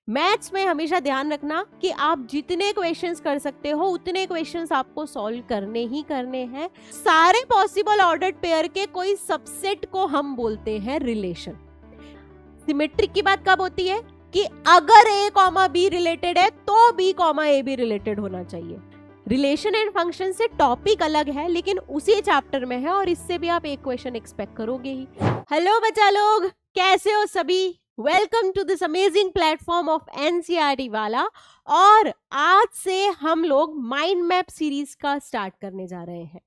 Maths में हमेशा ध्यान रखना कि आप जितने क्वेश्चंस कर सकते हो उतने क्वेश्चंस आपको सॉल्व करने ही करने हैं। सारे पॉसिबल ऑर्डर्ड पेयर के कोई सबसेट को हम बोलते हैं रिलेशन। सिमेट्रिक की बात कब होती है कि अगर a कॉमा b रिलेटेड है तो b कॉमा a भी रिलेटेड होना चाहिए। रिलेशन एंड फंक्शन से टॉपिक अलग है लेकिन उसी चैप्टर में है और इससे भी आप एक क्वेश्चन एक्सपेक्ट करोगे ही। हेलो बच्चा लोग, कैसे हो सभी? Welcome to this amazing platform of NCERT वाला। और आज से हम लोग माइंड मैप सीरीज का स्टार्ट करने जा रहे हैं।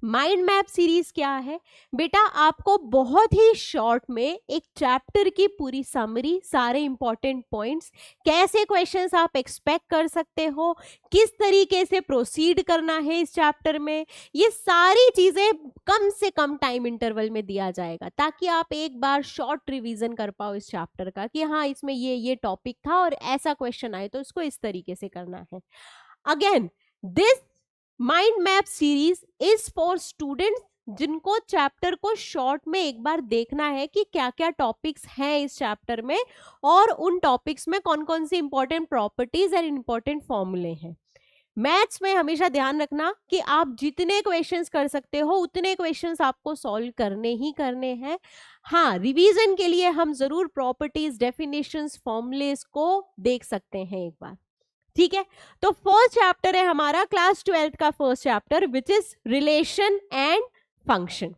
माइंड मैप सीरीज क्या है बेटा? आपको बहुत ही शॉर्ट में एक चैप्टर की पूरी समरी, सारे इंपॉर्टेंट पॉइंट्स, कैसे क्वेश्चंस आप एक्सपेक्ट कर सकते हो, किस तरीके से प्रोसीड करना है इस चैप्टर में, ये सारी चीजें कम से कम टाइम इंटरवल में दिया जाएगा ताकि आप एक बार शॉर्ट रिवीजन कर पाओ इस चैप्टर का कि हाँ इसमें ये टॉपिक था और ऐसा क्वेश्चन आए तो इसको इस तरीके से करना है। Again this mind map series is for students जिनको चैप्टर को शॉर्ट में एक बार देखना है कि क्या क्या टॉपिक्स हैं इस चैप्टर में और उन टॉपिक्स में कौन कौन सी इंपॉर्टेंट प्रॉपर्टीज एंड इंपॉर्टेंट फॉर्मूले हैं। मैथ्स में हमेशा ध्यान रखना कि आप जितने क्वेश्चंस कर सकते हो उतने क्वेश्चंस आपको सॉल्व करने ही करने हैं। हाँ, रिवीजन के लिए हम जरूर प्रॉपर्टीज, डेफिनेशंस, फॉर्मूलेस को देख सकते हैं एक बार, ठीक है? तो फर्स्ट चैप्टर है हमारा क्लास 12th का first chapter which is relation and function.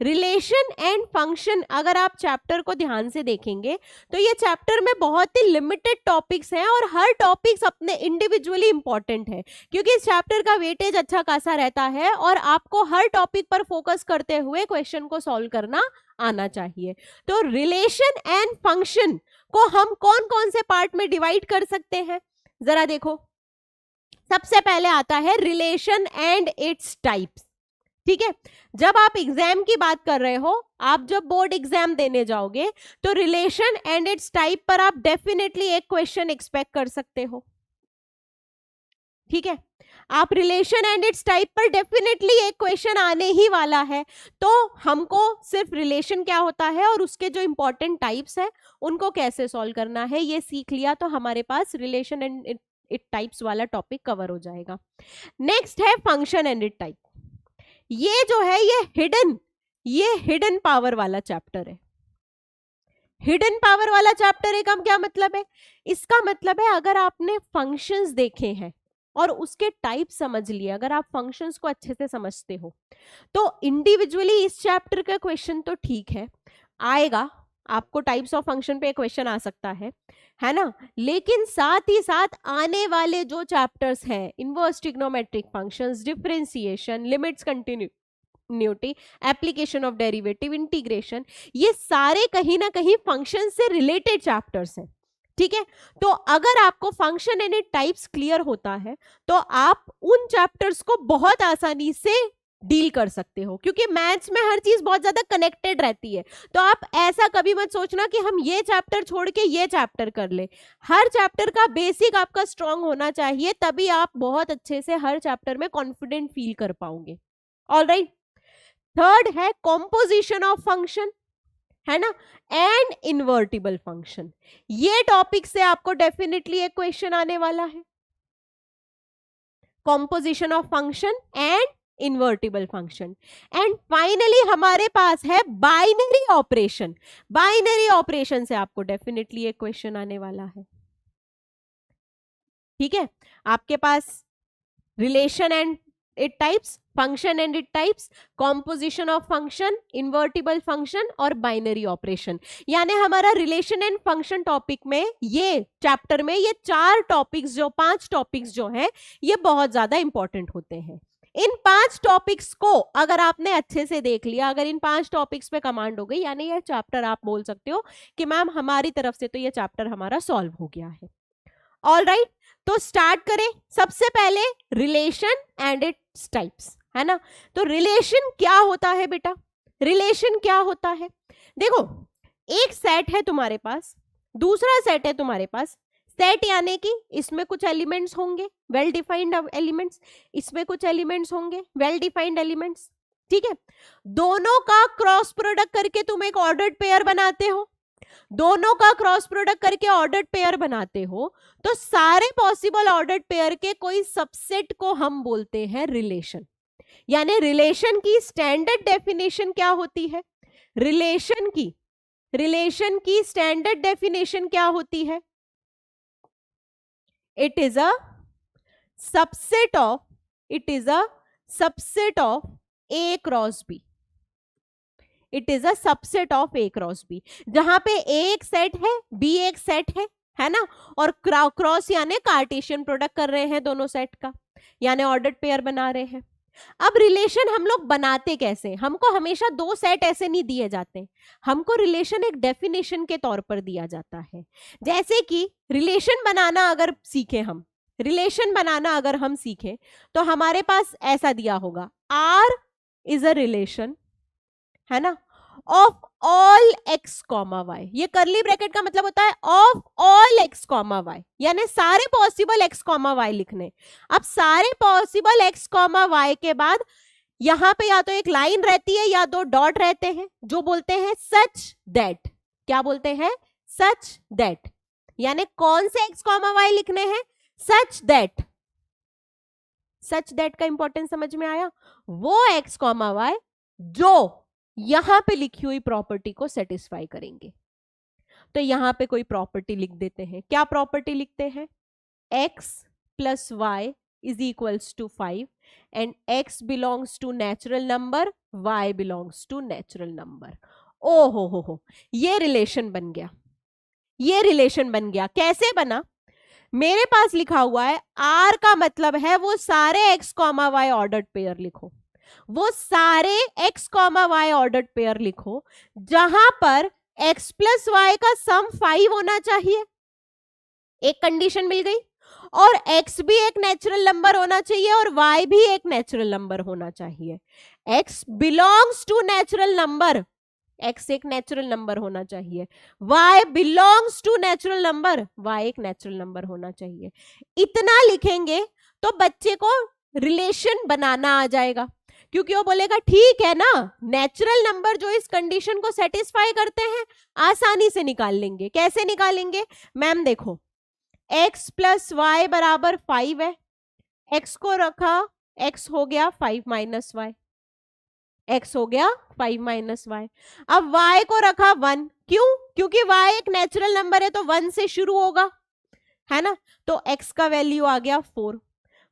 Relation and function अगर आप चैप्टर को ध्यान से देखेंगे तो ये चैप्टर में बहुत ही लिमिटेड टॉपिक्स हैं और हर टॉपिक्स अपने इंडिविजुअली इंपॉर्टेंट है क्योंकि इस चैप्टर का वेटेज अच्छा खासा रहता है और आपको हर टॉपिक पर फोकस करते हुए क्वेश्चन को सॉल्व करना आना चाहिए। तो रिलेशन एंड फंक्शन को हम कौन कौन से पार्ट में डिवाइड कर सकते हैं जरा देखो। सबसे पहले आता है रिलेशन एंड इट्स टाइप्स, ठीक है? जब आप एग्जाम की बात कर रहे हो, आप जब बोर्ड एग्जाम देने जाओगे तो रिलेशन एंड इट्स टाइप पर आप डेफिनेटली एक क्वेश्चन एक्सपेक्ट कर सकते हो, ठीक है? आप रिलेशन एंड इट्स टाइप पर डेफिनेटली एक क्वेश्चन आने ही वाला है। तो हमको सिर्फ रिलेशन क्या होता है और उसके जो इंपॉर्टेंट टाइप्स है उनको कैसे सॉल्व करना है ये सीख लिया तो हमारे पास रिलेशन एंड इट टाइप्स वाला टॉपिक कवर हो जाएगा। नेक्स्ट है फंक्शन एंड इट टाइप। ये जो है ये हिडन पावर वाला चैप्टर है। हिडन पावर वाला चैप्टर है का क्या मतलब है? इसका मतलब है अगर आपने फंक्शंस देखे हैं और उसके टाइप समझ लिए, अगर आप फंक्शंस को अच्छे से समझते हो तो इंडिविजुअली इस चैप्टर का क्वेश्चन तो ठीक है आएगा, आपको टाइप्स ऑफ फंक्शन पे क्वेश्चन आ सकता है ना? लेकिन साथ ही साथ आने वाले जो चैप्टर्स हैं, inverse trigonometric functions, differentiation, limits, continuity, application of derivative, integration, ये सारे कहीं ना कहीं फंक्शन से रिलेटेड चैप्टर्स हैं, ठीक है? तो अगर आपको function and its types clear होता है तो आप उन चैप्टर्स को बहुत आसानी से डील कर सकते हो क्योंकि मैथ्स में हर चीज बहुत ज्यादा कनेक्टेड रहती है। तो आप ऐसा कभी मत सोचना कि हम ये चैप्टर छोड़ के ये चैप्टर कर ले। हर चैप्टर का बेसिक आपका स्ट्रांग होना चाहिए, तभी आप बहुत अच्छे से हर चैप्टर में कॉन्फिडेंट फील कर पाओगे। ऑलराइट, थर्ड है कॉम्पोजिशन ऑफ फंक्शन, है ना, एंड इन्वर्टिबल फंक्शन। ये टॉपिक से आपको डेफिनेटली एक क्वेश्चन आने वाला है, composition of function and invertible function. And finally हमारे पास है बाइनरी ऑपरेशन। बाइनरी ऑपरेशन से आपको डेफिनेटली एक क्वेश्चन आने वाला है, ठीक है? आपके पास relation and its types, function and its types, composition of function, invertible function और बाइनरी ऑपरेशन, यानी हमारा रिलेशन एंड फंक्शन टॉपिक में ये चैप्टर में ये 5 टॉपिक्स जो हैं ये बहुत ज्यादा इंपॉर्टेंट होते हैं। इन 5 टॉपिक्स को अगर आपने अच्छे से देख लिया, अगर इन 5 टॉपिक्स पे कमांड हो गई, यानी ये चैप्टर आप बोल सकते हो कि मैम हमारी तरफ से तो ये चैप्टर हमारा सॉल्व हो गया है। ऑलराइट, तो स्टार्ट करें। सबसे पहले रिलेशन एंड इट्स टाइप्स, है ना? तो रिलेशन क्या होता है बेटा? रिलेशन क्या होता है? देखो, एक सेट है तुम्हारे पास, दूसरा सेट है तुम्हारे पास। सेट यानी कि इसमें कुछ एलिमेंट्स होंगे, वेल डिफाइंड एलिमेंट्स, इसमें कुछ एलिमेंट्स होंगे, वेल डिफाइंड एलिमेंट्स, ठीक है? दोनों का क्रॉस प्रोडक्ट करके तुम एक ऑर्डर्ड पेयर बनाते हो। दोनों का क्रॉस प्रोडक्ट करके ऑर्डर्ड पेयर बनाते हो, तो सारे पॉसिबल ऑर्डर्ड पेयर के कोई सबसेट को हम बोलते हैं रिलेशन। यानी रिलेशन की स्टैंडर्ड डेफिनेशन क्या होती है? रिलेशन की स्टैंडर्ड डेफिनेशन क्या होती है? It is a subset of A cross B. It is a subset of A cross B, जहां पे ए एक सेट है, बी एक सेट है ना, और क्रॉस यानी कार्टेशियन प्रोडक्ट कर रहे हैं दोनों सेट का, यानी ऑर्डर्ड पेयर बना रहे हैं। अब रिलेशन हम लोग बनाते कैसे? हमको हमेशा दो सेट ऐसे नहीं दिए जाते, हमको रिलेशन एक डेफिनेशन के तौर पर दिया जाता है। जैसे कि रिलेशन बनाना अगर हम सीखें तो हमारे पास ऐसा दिया होगा, आर इज अ रिलेशन, है ना, of all x comma y. ये करली ब्रैकेट का मतलब होता है of all x comma y, यानी सारे पॉसिबल एक्स कॉमा वाई लिखने। अब सारे पॉसिबल एक्स कॉमा वाई के बाद यहां पे या तो एक लाइन रहती है या दो डॉट रहते हैं, जो बोलते हैं सच दैट। क्या बोलते हैं? Such that. यानी कौन से एक्स कॉमा वाई लिखने हैं? Such that. सच दैट का इंपॉर्टेंस समझ में आया? वो एक्स कॉमा वाई जो यहां पे लिखी हुई प्रॉपर्टी को सेटिस्फाई करेंगे। तो यहां पे कोई प्रॉपर्टी लिख देते हैं। क्या प्रॉपर्टी लिखते हैं? x plus y is equals to 5 and x belongs to natural number, y belongs to natural number. ओ हो, ये रिलेशन बन गया। कैसे बना? मेरे पास लिखा हुआ है r का मतलब है वो सारे x comma y ordered pair लिखो, वो सारे x comma y ordered pair लिखो जहां पर x प्लस वाई का सम 5 होना चाहिए। एक कंडीशन मिल गई। और x भी एक नेचुरल नंबर होना चाहिए और y भी एक नेचुरल नंबर होना चाहिए। x belongs to natural number, x एक नेचुरल नंबर होना चाहिए। y belongs to natural number, y एक नेचुरल नंबर होना चाहिए। इतना लिखेंगे तो बच्चे को रिलेशन बनाना आ जाएगा, क्योंकि वो बोलेगा ठीक है ना, नेचुरल नंबर जो इस कंडीशन को सेटिस्फाई करते हैं आसानी से निकाल लेंगे। कैसे निकालेंगे? मैम देखो, x प्लस वाई बराबर 5 है, x को रखा, x हो गया 5 माइनस वाई, x हो गया 5 माइनस वाई। अब y को रखा 1, क्यों? क्योंकि y एक नेचुरल नंबर है तो 1 से शुरू होगा, है ना, तो x का वैल्यू आ गया 4।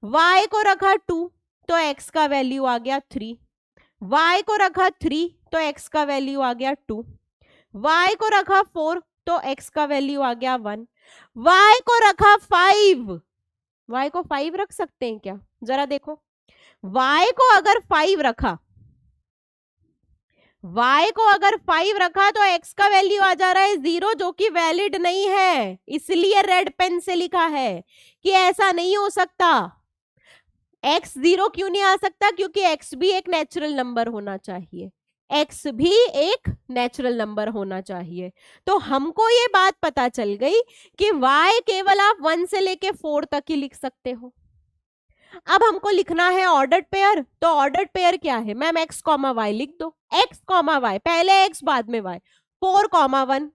y को रखा 2 तो x का वैल्यू आ गया 3। y को रखा 3 तो x का वैल्यू आ गया 2। y को रखा 4 तो x का वैल्यू आ गया 1। y को रखा 5, y को 5 रख सकते हैं क्या? जरा देखो, y को अगर 5 रखा, y को अगर 5 रखा तो x का वैल्यू आ जा रहा है 0, जो कि वैलिड नहीं है। इसलिए रेड पेन से लिखा है कि ऐसा नहीं हो सकता। x 0 क्यों नहीं आ सकता? क्योंकि x भी एक नेचुरल नंबर होना चाहिए, x भी एक नेचुरल नंबर होना चाहिए। तो हमको ये बात पता चल गई कि y केवल आप 1 से लेके 4 तक ही लिख सकते हो। अब हमको लिखना है ऑर्डर्ड पेयर, तो ऑर्डर्ड पेयर क्या है? मैम x कॉमा वाई लिख दो, x कॉमा वाई, पहले x बाद में y, 4 comma 1,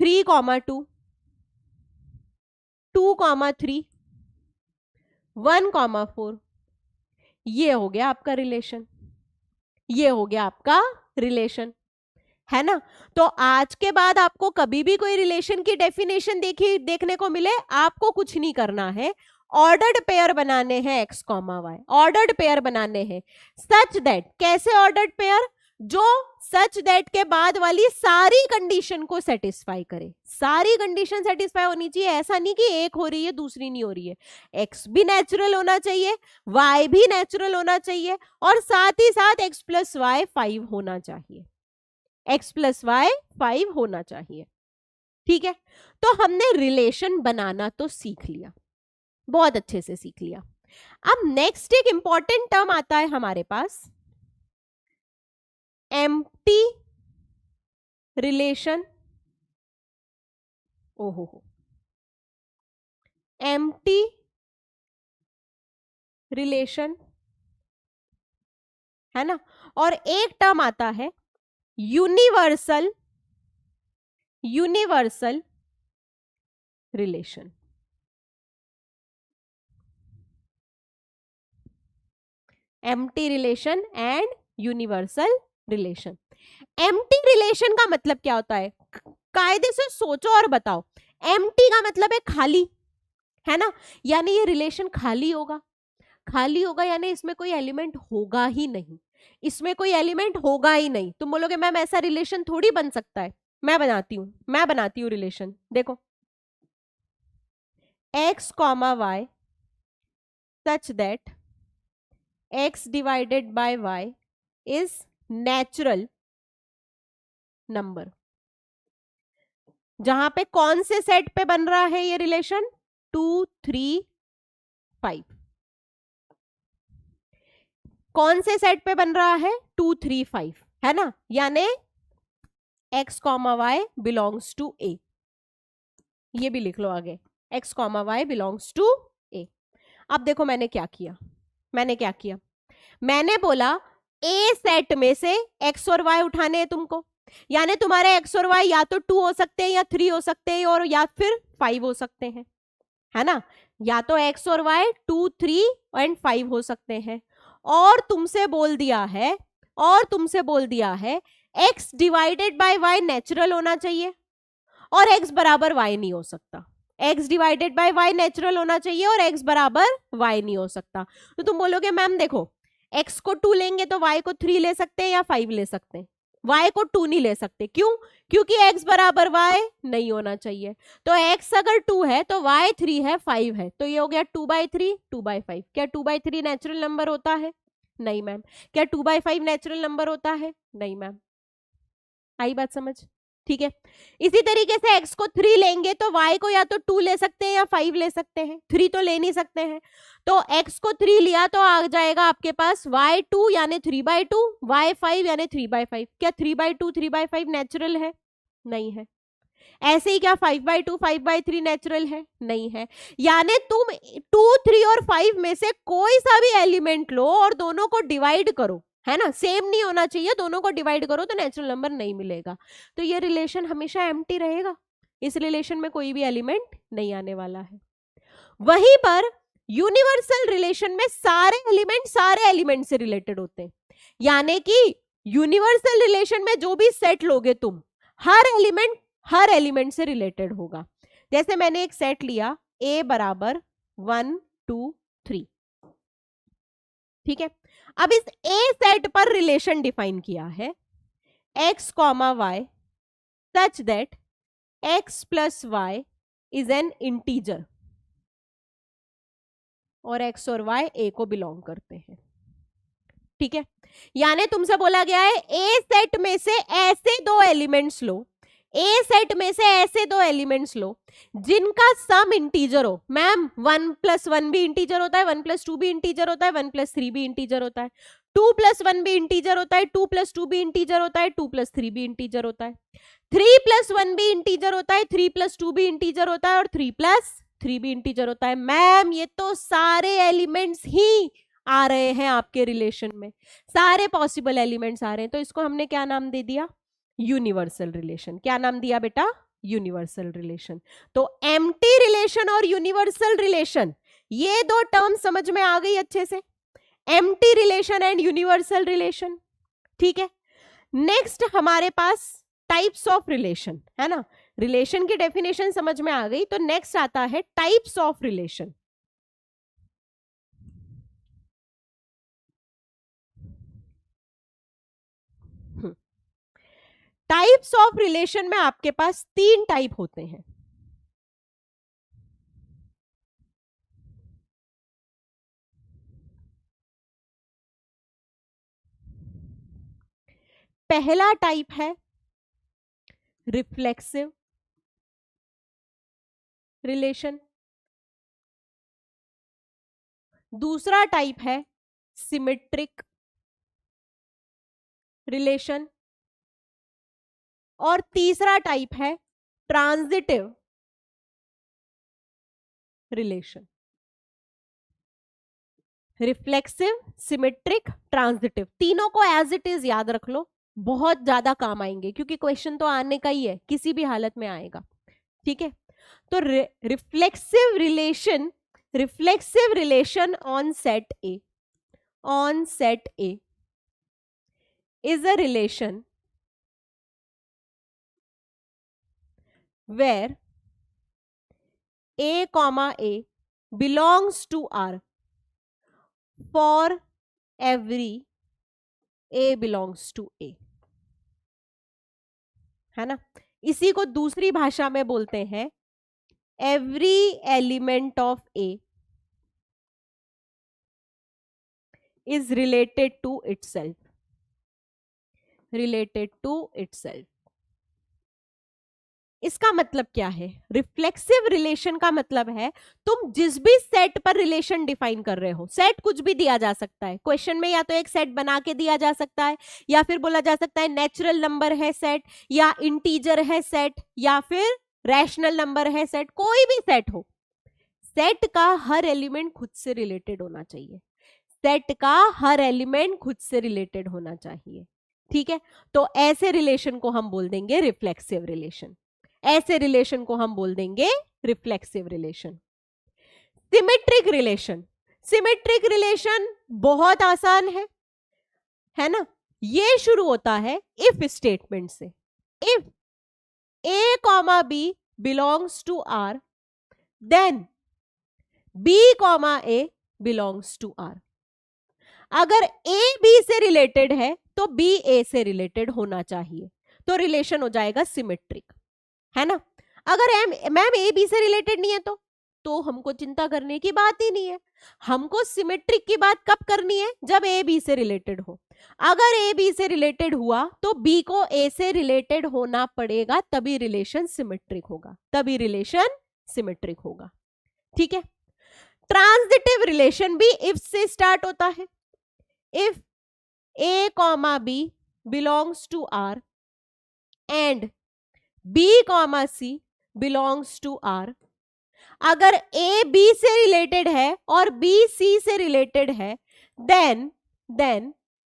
3 comma 2, 2 comma 3, 1 comma 4। ये हो गया आपका रिलेशन, ये हो गया आपका रिलेशन, है ना। तो आज के बाद आपको कभी भी कोई रिलेशन की डेफिनेशन देखने को मिले, आपको कुछ नहीं करना है, ऑर्डर्ड पेयर बनाने हैं x comma y, ordered pair बनाने हैं सच दैट। कैसे ऑर्डर्ड पेयर? जो सच दैट के बाद वाली सारी कंडीशन को सेटिस्फाई करे। सारी कंडीशन सेटिस्फाई होनी चाहिए, ऐसा नहीं कि एक हो रही है दूसरी नहीं हो रही है। x भी नेचुरल होना चाहिए, y भी नेचुरल होना चाहिए, और साथ ही साथ x प्लस वाई 5 होना चाहिए, x प्लस वाई 5 होना चाहिए। ठीक है, तो हमने रिलेशन बनाना तो सीख लिया, बहुत अच्छे से सीख लिया। अब नेक्स्ट एक इंपॉर्टेंट टर्म आता है हमारे पास, एम्प्टी रिलेशन। ओहो, एम्प्टी रिलेशन, है ना। और एक टर्म आता है universal relation. Empty relation and universal relation. Empty relation का मतलब क्या होता है? कायदे से सोचो और बताओ। एम्प्टी का मतलब है खाली, है ना? यानी ये रिलेशन खाली होगा। खाली होगा यानी इसमें कोई एलिमेंट होगा ही नहीं, इसमें कोई एलिमेंट होगा ही नहीं। तुम बोलोगे मैम ऐसा रिलेशन थोड़ी बन सकता है। मैं बनाती हूँ रिलेशन। देखो, x comma y such that x divided by y is natural number. जहां पे कौन से सेट पे बन रहा है ये रिलेशन? 2 3 5। कौन से सेट पे बन रहा है? 2 3 5, है ना? यानी x comma y belongs to A. ये भी लिख लो आगे, x comma y belongs to A. अब देखो मैंने क्या किया, मैंने बोला ए सेट में से x और y उठाने हैं तुमको। यानी तुम्हारे x और y या तो 2 हो सकते हैं, या 3 हो सकते हैं, और या फिर 5 हो सकते हैं, है ना? या तो x और y 2 3 एंड 5 हो सकते हैं। और तुमसे बोल दिया है x divided by y natural होना चाहिए, और x बराबर y नहीं हो सकता। x divided by y natural होना चाहिए और x बराबर y नहीं हो सकता। तो तुम बोलोगे मैम देखो, x को 2 लेंगे तो y को 3 ले सकते हैं या 5 ले सकते हैं, y को 2 नहीं ले सकते। क्यों? क्योंकि x बराबर y नहीं होना चाहिए। तो x अगर 2 है तो y 3 है, 5 है, तो ये हो गया 2/3 2/5। क्या 2/3 नेचुरल नंबर होता है? नहीं मैम। क्या 2/5 नेचुरल नंबर होता है? नहीं मैम। आई बात समझ? ठीक है। इसी तरीके से x को 3 लेंगे तो y को या तो 2 ले सकते हैं या 5 ले सकते हैं, 3 तो ले नहीं सकते हैं। तो x को 3 लिया तो आ जाएगा आपके पास y2 यानी 3/2, y5 यानी 3/5। क्या 3/2 3/5 नेचुरल है? नहीं है। ऐसे ही क्या 5/2 5/3 नेचुरल है? नहीं है। यानी तुम 2 3 और 5 में से कोई सा भी एलिमेंट लो और दोनों को डिवाइड करो, है ना? सेम नहीं होना चाहिए, दोनों को डिवाइड करो तो नेचुरल नंबर नहीं मिलेगा। तो ये रिलेशन हमेशा एम्प्टी रहेगा, इस रिलेशन में कोई भी एलिमेंट नहीं आने वाला है। वहीं पर यूनिवर्सल रिलेशन में सारे एलिमेंट से रिलेटेड होते हैं। यानी कि यूनिवर्सल रिलेशन में जो भी सेट लोगे तुम, हर एलिमेंट से रिलेटेड होगा। जैसे मैंने एक सेट लिया a बराबर 1 2 3, ठीक है। अब इस ए सेट पर रिलेशन डिफाइन किया है x comma y such that x plus y is an integer, और x और y a को बिलोंग करते हैं, ठीक है। यानी तुमसे बोला गया है ए सेट में से ऐसे दो एलिमेंट्स लो, जिनका सम इंटीजर हो। मैम 1 + 1 भी इंटीजर होता है, 1 + 2 भी इंटीजर होता है, 1 + 3 भी इंटीजर होता है, 2 + 1 भी इंटीजर होता है, 2 + 2 भी इंटीजर होता है, 2 + 3 भी इंटीजर होता है, 3 + 1 भी इंटीजर होता है, 3 + 2 भी इंटीजर होता है, और 3 + 3 भी इंटीजर होता है। मैम ये तो सारे एलिमेंट्स ही आ रहे हैं आपके रिलेशन में, सारे पॉसिबल एलिमेंट्स आ रहे हैं। तो इसको हमने क्या नाम दे दिया? Universal relation. क्या नाम दिया बेटा? Universal relation. तो एम्प्टी रिलेशन और यूनिवर्सल रिलेशन, ये दो टर्म समझ में आ गई अच्छे से? Empty relation and universal relation, ठीक है। नेक्स्ट हमारे पास टाइप्स ऑफ रिलेशन, है ना? रिलेशन की डेफिनेशन समझ में आ गई, तो नेक्स्ट आता है types of relation. Types of relation में आपके पास 3 टाइप होते हैं। पहला टाइप है रिफ्लेक्सिव रिलेशन, दूसरा टाइप है सिमेट्रिक रिलेशन, और तीसरा टाइप है transitive relation. Reflexive, symmetric, transitive, तीनों को एज इट इज याद रख लो, बहुत ज्यादा काम आएंगे, क्योंकि क्वेश्चन तो आने का ही है, किसी भी हालत में आएगा। ठीक है, तो reflexive relation on set A is a relation where A comma A belongs to R for every A belongs to A, है ना। इसी को दूसरी भाषा में बोलते हैं every element of A is related to itself, related to itself। इसका मतलब क्या है? रिफ्लेक्सिव रिलेशन का मतलब है तुम जिस भी सेट पर रिलेशन डिफाइन कर रहे हो, सेट कुछ भी दिया जा सकता है क्वेश्चन में, या तो एक सेट बना के दिया जा सकता है, या फिर बोला जा सकता है नेचुरल नंबर है सेट, या इंटीजर है सेट, या फिर रैशनल नंबर है सेट, कोई भी सेट हो, सेट का हर एलिमेंट खुद से रिलेटेड होना चाहिए, सेट का हर एलिमेंट खुद से रिलेटेड होना चाहिए। ठीक है, तो ऐसे रिलेशन को हम बोल देंगे रिफ्लेक्सिव रिलेशन, ऐसे रिलेशन को हम बोल देंगे reflexive relation. Symmetric relation, symmetric relation बहुत आसान है ना। ये शुरू होता है इफ स्टेटमेंट से, if A comma B belongs to R then B comma A belongs to R। अगर A B से रिलेटेड है तो B A से रिलेटेड होना चाहिए, तो रिलेशन हो जाएगा सिमेट्रिक, है ना। अगर मैम ए बी से रिलेटेड नहीं है तो हमको चिंता करने की बात ही नहीं है। हमको सिमेट्रिक की बात कब करनी है? जब ए बी से रिलेटेड हो। अगर ए बी से रिलेटेड हुआ तो बी को ए से रिलेटेड होना पड़ेगा, तभी रिलेशन सिमेट्रिक होगा, तभी रिलेशन सिमेट्रिक होगा। ठीक है, ट्रांजिटिव रिलेशन भी इफ से स्टार्ट होता है। If A comma B belongs to R and B comma C belongs to R, अगर A B से रिलेटेड है और B C से रिलेटेड है देन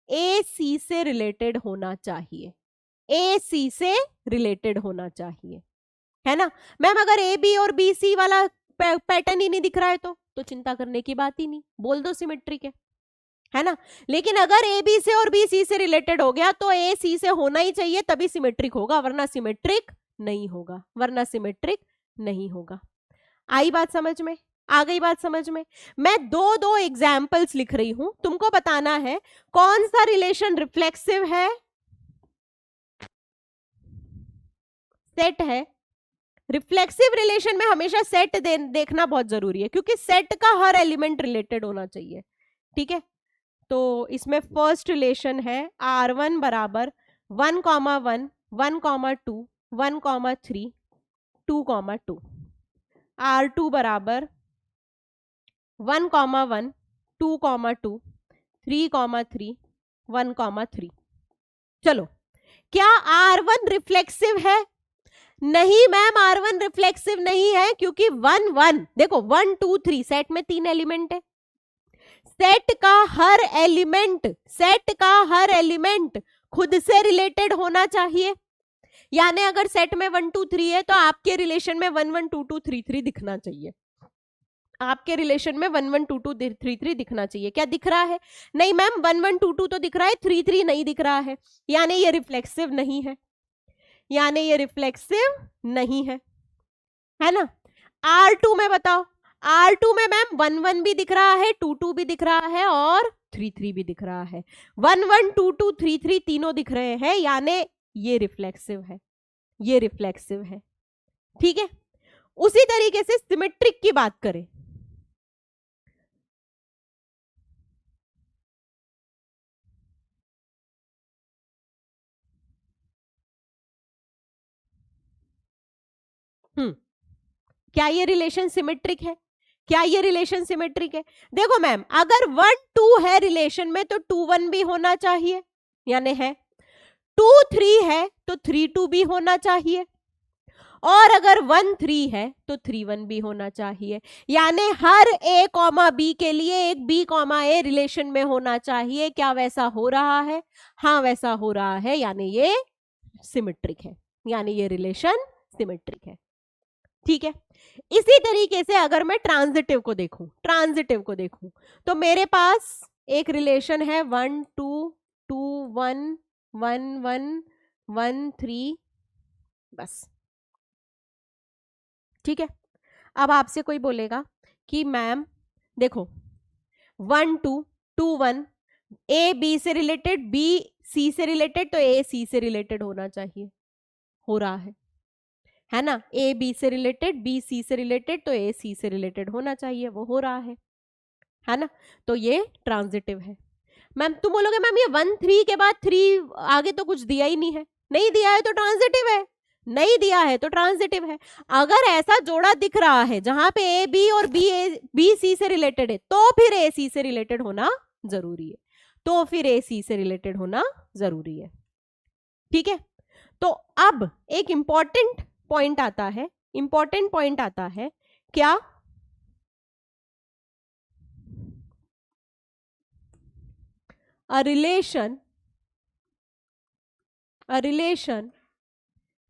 A C से रिलेटेड होना चाहिए, A C से रिलेटेड होना चाहिए, है ना। मैम अगर A B और B C वाला पैटर्न ही नहीं दिख रहा है तो चिंता करने की बात ही नहीं, बोल दो सिमेट्रिक है ना। लेकिन अगर A B से और B C से रिलेटेड हो गया तो A C से होना ही चाहिए, तभी सिमेट्रिक होगा, वरना सिमेट्रिक नहीं होगा, वरना सिमेट्रिक नहीं होगा। आई बात समझ में? आ गई बात समझ में? मैं दो एग्जाम्पल्स लिख रही हूं, तुमको बताना है कौन सा रिलेशन रिफ्लेक्सिव है, सेट है। रिफ्लेक्सिव रिलेशन में हमेशा सेट देखना बहुत जरूरी है, क्योंकि सेट का हर एलिमेंट रिलेटेड होना चाहिए। ठीक है, तो इसमें फर्स्ट रिलेशन है R1 बराबर 1,1, 1,2, 1,3, 2,2। R2 बराबर 1,1, 2,2, 3,3, 1,3। चलो, क्या R1 रिफ्लेक्सिव है? नहीं मैम, R1 रिफ्लेक्सिव नहीं है, क्योंकि 1 1 देखो 1 2 3 सेट में 3 एलिमेंट है। सेट का हर एलिमेंट खुद से रिलेटेड होना चाहिए, यानी अगर सेट में 1 2 3 है तो आपके रिलेशन में 1 1 2 2 3 3 दिखना चाहिए, आपके रिलेशन में 1 1 2 2 3 3 दिखना चाहिए। क्या दिख रहा है? नहीं मैम, 1 1 2 2 तो दिख रहा है, 3 3 नहीं दिख रहा है, यानी ये रिफ्लेक्सिव नहीं है, यानी ये रिफ्लेक्सिव नहीं है ना। R2 में बताओ, R2 में मैम 1 1 भी दिख रहा है, 2 2 भी दिख रहा है और 3 3 भी दिख रहा है। 1 1 2 2 3 3 तीनों दिख रहे हैं, यानी ये रिफ्लेक्सिव है, ये रिफ्लेक्सिव है। ठीक है, उसी तरीके से सिमेट्रिक की बात करें, क्या ये रिलेशन सिमेट्रिक है? क्या ये रिलेशन सिमेट्रिक है? देखो मैम, अगर 1 2 है रिलेशन में तो 2 1 भी होना चाहिए, यानी है 2 3 है तो 3 2 भी होना चाहिए, और अगर 1 3 है तो 3 1 भी होना चाहिए, यानी हर a कॉमा b के लिए एक b कॉमा a रिलेशन में होना चाहिए। क्या वैसा हो रहा है? हाँ वैसा हो रहा है, यानी ये सिमेट्रिक है, यानी ये रिलेशन सिमेट्रिक है। ठीक है, इसी तरीके से अगर मैं ट्रांजिटिव को देखूं तो मेरे पास एक रिलेशन है 1 2 2 1 1 1 1 3, बस। ठीक है, अब आपसे कोई बोलेगा कि मैम देखो 1 2 2 1 ए बी से रिलेटेड, बी सी से रिलेटेड, तो ए सी से रिलेटेड होना चाहिए, हो रहा है ना। ए बी से रिलेटेड, बी सी से रिलेटेड, तो ए सी से रिलेटेड होना चाहिए, वो हो रहा है ना। तो ये ट्रांजिटिव है। मैम तुम बोलोगे मैम ये 1 3 के बाद 3 आगे तो कुछ दिया ही नहीं है, नहीं दिया है तो ट्रांजिटिव है, नहीं दिया है तो ट्रांजिटिव है। अगर ऐसा जोड़ा दिख रहा है जहां पे ए बी और बी सी से रिलेटेड है, तो फिर ए सी से रिलेटेड होना जरूरी है, तो फिर ए सी से रिलेटेड होना जरूरी है। ठीक है, तो अब एक इंपॉर्टेंट पॉइंट आता है, क्या? a relation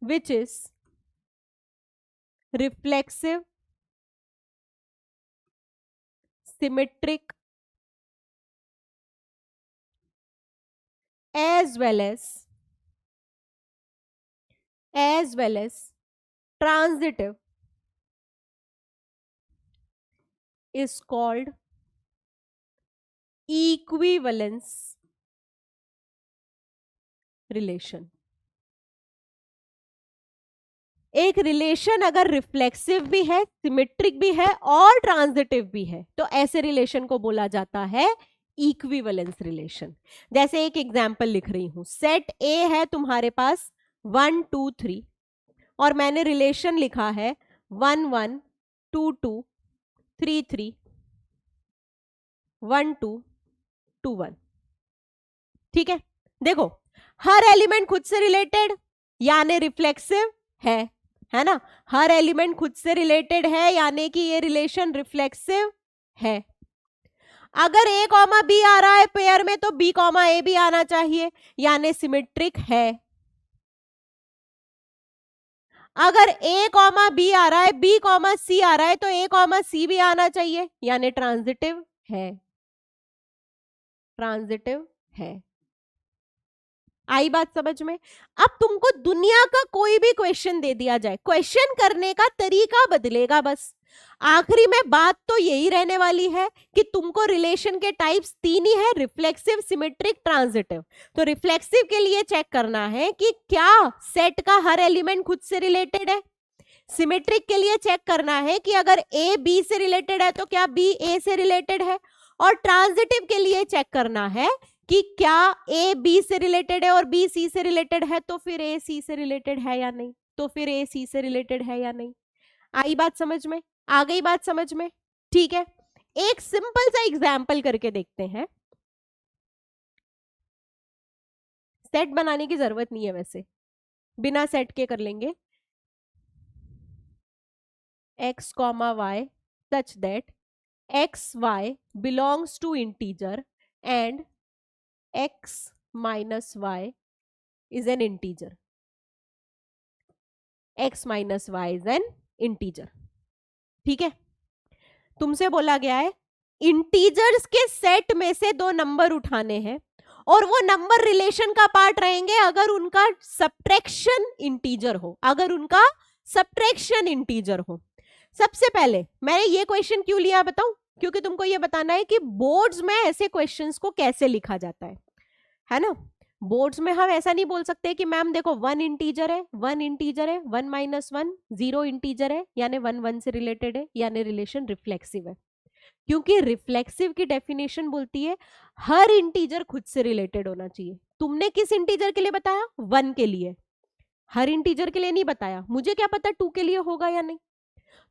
which is reflexive, symmetric, as well as transitive is called equivalence relation। एक रिलेशन अगर रिफ्लेक्सिव भी है, सिमेट्रिक भी है और ट्रांजिटिव भी है, तो ऐसे रिलेशन को बोला जाता है इक्विवेलेंस रिलेशन। जैसे एक एग्जांपल लिख रही हूं, सेट ए है तुम्हारे पास 1 2 3 और मैंने रिलेशन लिखा है 1 1 2 2 3 3 1 2 2 1। ठीक है, देखो हर एलिमेंट खुद से रिलेटेड यानी रिफ्लेक्सिव है ना, हर एलिमेंट खुद से रिलेटेड है यानी कि ये रिलेशन रिफ्लेक्सिव है। अगर a कॉमा बी आ रहा है पेयर में तो b कॉमा ए भी आना चाहिए, यानी सिमेट्रिक है। अगर a कॉमा बी आ रहा है, b कॉमा सी आ रहा है, तो a कॉमा सी भी आना चाहिए, यानी ट्रांजिटिव है। आई बात समझ में? अब तुमको दुनिया का कोई भी क्वेश्चन दे दिया जाए, क्वेश्चन करने का तरीका बदलेगा बस। आखिरी में बात तो यही रहने वाली है कि तुमको रिलेशन के टाइप्स 3 ही है, रिफ्लेक्सिव, सिमेट्रिक, ट्रांजिटिव। तो रिफ्लेक्सिव के लिए चेक करना है कि क्या सेट का हर एलिमेंट खुद से रिलेटेड है। सिमेट्रिक के लिए चेक करना है कि अगर ए बी से रिलेटेड है तो क्या बी ए से रिलेटेड है। और ट्रांजिटिव के लिए चेक करना है कि क्या ए बी से रिलेटेड है और बी सी से रिलेटेड है, तो फिर ए सी से रिलेटेड है या नहीं, तो फिर ए सी से रिलेटेड है या नहीं। आई बात समझ में? आ गई बात समझ में? ठीक है, एक सिंपल सा एग्जाम्पल करके देखते हैं। सेट बनाने की जरूरत नहीं है वैसे, बिना सेट के कर लेंगे। x comma y such that x y belongs to integer and x minus y is an integer. x minus y is an integer. ठीक है, तुमसे बोला गया है इंटीजर्स के सेट में से 2 नंबर उठाने हैं और वो नंबर रिलेशन का पार्ट रहेंगे अगर उनका सब्ट्रैक्शन इंटीजर हो। सबसे पहले मैंने ये क्वेश्चन क्यों लिया बताऊं? क्योंकि तुमको ये बताना है कि बोर्ड्स में ऐसे क्वेश्चंस को कैसे लिखा जाता है ना। बोर्ड्स में हम ऐसा नहीं बोल सकते कि मैम देखो 1 इंटीजर है 1 माइनस 1 0 इंटीजर है, यानी 1 1 से रिलेटेड है, यानी रिलेशन रिफ्लेक्सिव है। क्योंकि रिफ्लेक्सिव की डेफिनेशन बोलती है हर इंटीजर खुद से रिलेटेड होना चाहिए। तुमने किस इंटीजर के लिए बताया? 1 के लिए, हर इंटीजर के लिए नहीं बताया। मुझे क्या पता 2 के लिए होगा या नहीं।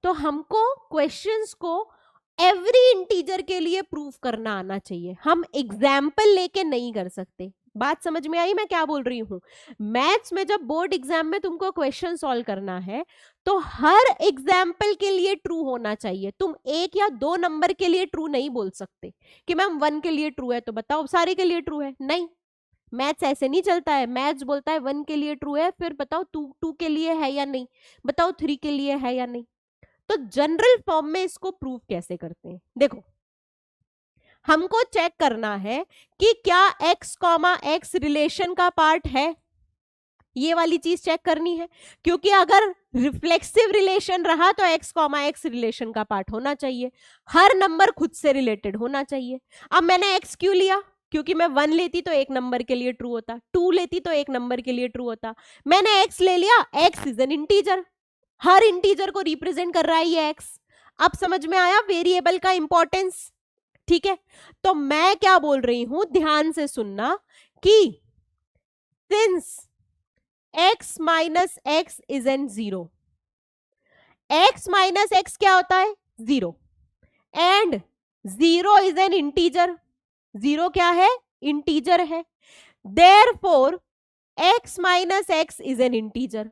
तो हमको क्वेश्चंस को एवरी इंटीजर के लिए प्रूफ करना आना चाहिए, हम एग्जाम्पल लेके नहीं कर सकते। बात समझ में आई मैं क्या बोल रही हूँ? मैथ्स में जब बोर्ड एग्जाम में तुमको क्वेश्चन सॉल्व करना है तो हर एग्जाम्पल के लिए ट्रू होना चाहिए। तुम एक या दो नंबर के लिए ट्रू नहीं बोल सकते कि मैम 1 के लिए ट्रू है तो बताओ सारे के लिए ट्रू है, नहीं। मैथ्स ऐसे नहीं चलता है। मैथ्स बोलता है 1 के लिए ट्रू है, फिर बताओ 2 के लिए है या नहीं, बताओ 3 के लिए है या नहीं। तो जनरल फॉर्म में इसको प्रूव कैसे करते हैं? देखो, हमको चेक करना है कि क्या x कॉमा एक्स रिलेशन का पार्ट है, ये वाली चीज चेक करनी है। क्योंकि अगर रिफ्लेक्सिव रिलेशन रहा तो x कॉमा एक्स रिलेशन का पार्ट होना चाहिए, हर नंबर खुद से रिलेटेड होना चाहिए। अब मैंने x क्यों लिया? क्योंकि मैं 1 लेती तो एक नंबर के लिए ट्रू होता, 2 लेती तो एक नंबर के लिए ट्रू होता। मैंने x ले लिया, x is an integer, her integer को रिप्रेजेंट कर रहा है ये x। अब समझ में आया वेरिएबल का इंपॉर्टेंस? ठीक है, तो मैं क्या बोल रही हूं, ध्यान से सुनना कि since x minus x is an zero, x minus x क्या होता है? Zero, and zero is an integer, zero क्या है? इंटीजर है। Therefore x minus x is an integer.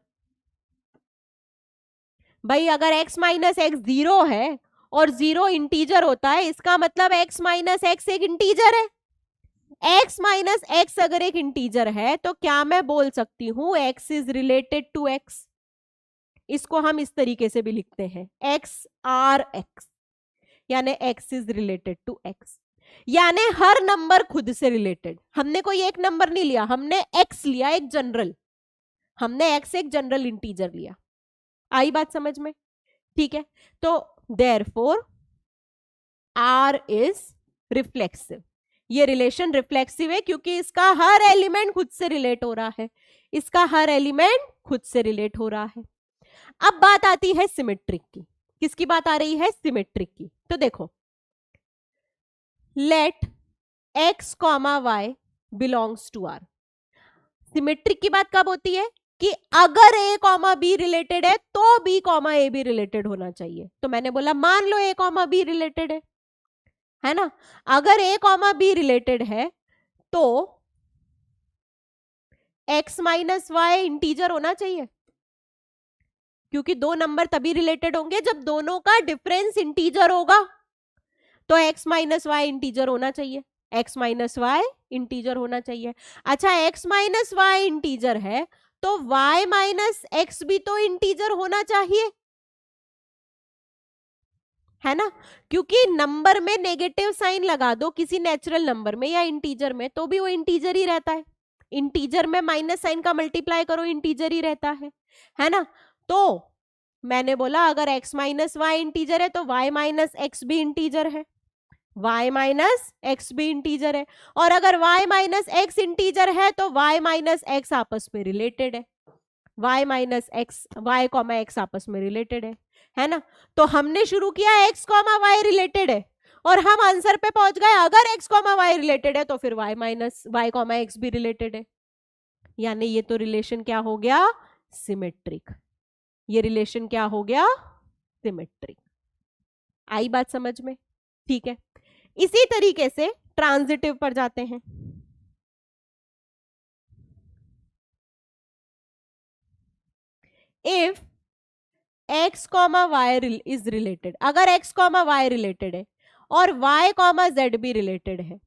भाई अगर x माइनस एक्स जीरो है और जीरो इंटीजर होता है, इसका मतलब x माइनस एक्स एक इंटीजर है। x माइनस एक्स अगर एक इंटीजर है तो क्या मैं बोल सकती हूं x is related to x? इसको हम इस तरीके से भी लिखते हैं x आर x, यानी x is related to x, यानी हर नंबर खुद से रिलेटेड। हमने कोई एक नंबर नहीं लिया, हमने x लिया एक जनरल, हमने x एक जनरल इंटीजर लिया। आई बात समझ में? ठीक है, तो देयरफॉर R इज रिफ्लेक्सिव। ये रिलेशन रिफ्लेक्सिव है क्योंकि इसका हर एलिमेंट खुद से रिलेट हो रहा है, इसका हर एलिमेंट खुद से रिलेट हो रहा है। अब बात आती है सिमेट्रिक की। किसकी बात आ रही है? सिमेट्रिक की। तो देखो, let x comma y belongs to R। Symmetric की बात कब होती है? कि अगर a कॉमा बी रिलेटेड है तो b कॉमा ए भी रिलेटेड होना चाहिए। तो मैंने बोला मान लो a कॉमा बी रिलेटेड है ना। अगर a कॉमा बी रिलेटेड है तो x माइनस वाई इंटीजर होना चाहिए, क्योंकि दो नंबर तभी रिलेटेड होंगे जब दोनों का डिफरेंस इंटीजर होगा। तो x माइनस वाई इंटीजर होना चाहिए, x माइनस वाई इंटीजर होना चाहिए। अच्छा, x माइनस वाई इंटीजर है तो y माइनस एक्स भी तो इंटीजर होना चाहिए, है ना। क्योंकि नंबर में नेगेटिव साइन लगा दो किसी नेचुरल नंबर में या इंटीजर में तो भी वो इंटीजर ही रहता है। इंटीजर में माइनस साइन का मल्टीप्लाई करो इंटीजर ही रहता है ना। तो मैंने बोला अगर x माइनस वाई इंटीजर है तो y माइनस एक्स भी इंटीजर है, y माइनस एक्स भी इंटीजर है। और अगर y माइनस एक्स इंटीजर है तो y माइनस एक्स आपस में रिलेटेड है, y minus x, y comma x आपस में रिलेटेड है ना। तो हमने शुरू किया x कॉमा वाई रिलेटेड है और हम आंसर पे पहुंच गए अगर x कॉमा वाई रिलेटेड है तो फिर y minus y comma x भी रिलेटेड है। यानी ये तो रिलेशन क्या हो गया? सिमेट्रिक। ये रिलेशन क्या हो गया? सिमेट्रिक। आई बात समझ में? ठीक है, इसी तरीके से ट्रांजिटिव पर जाते हैं। If x comma y is related, अगर x कॉमा वाई रिलेटेड है और y कॉमा जेड भी रिलेटेड है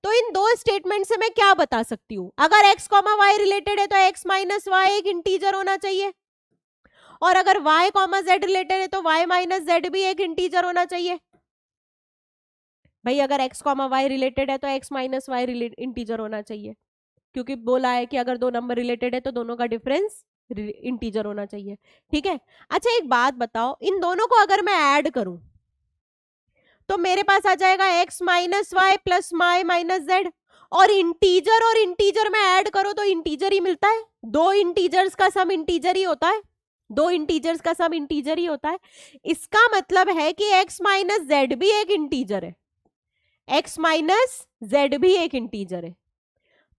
तो इन दो स्टेटमेंट से मैं क्या बता सकती हूं? अगर x कॉमा वाई रिलेटेड है तो x माइनस वाई एक इंटीजर होना चाहिए, और अगर y कॉमा जेड रिलेटेड है तो y माइनस जेड भी एक इंटीजर होना चाहिए। भाई अगर x कॉमा वाई रिलेटेड है तो x माइनस वाई इंटीजर होना चाहिए, क्योंकि बोला है कि अगर दो नंबर रिलेटेड है तो दोनों का डिफरेंस इंटीजर होना चाहिए। ठीक है, अच्छा एक बात बताओ, इन दोनों को अगर मैं ऐड करूं तो मेरे पास आ जाएगा x minus y plus y minus z, और इंटीजर में ऐड करो तो इंटीजर ही मिलता है। दो इंटीजर्स का सम इंटीजर ही होता है, दो इंटीजर्स का सम इंटीजर ही होता है। इसका मतलब है कि x माइनस जेड भी एक इंटीजर है, x माइनस जेड भी एक इंटीजर है।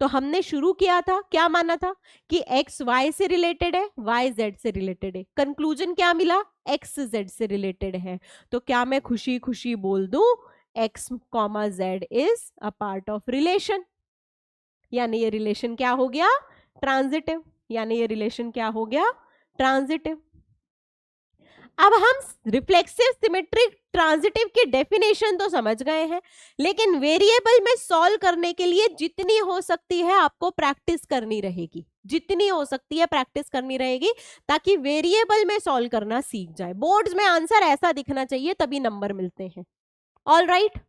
तो हमने शुरू किया था, क्या माना था कि x y से रिलेटेड है, y z से रिलेटेड है। कंक्लूजन क्या मिला? x z से रिलेटेड है। तो क्या मैं खुशी खुशी बोल दूं x comma z is a part of relation? यानी ये रिलेशन क्या हो गया, ट्रांजिटिव, यानी ये रिलेशन क्या हो गया, ट्रांजिटिव। अब हम रिफ्लेक्सिव सिमेट्रिक ट्रांजिटिव की डेफिनेशन तो समझ गए हैं, लेकिन वेरिएबल में सॉल्व करने के लिए जितनी हो सकती है आपको प्रैक्टिस करनी रहेगी, जितनी हो सकती है प्रैक्टिस करनी रहेगी, ताकि वेरिएबल में सॉल्व करना सीख जाए। बोर्ड्स में आंसर ऐसा दिखना चाहिए, तभी नंबर मिलते हैं। ऑल राइट,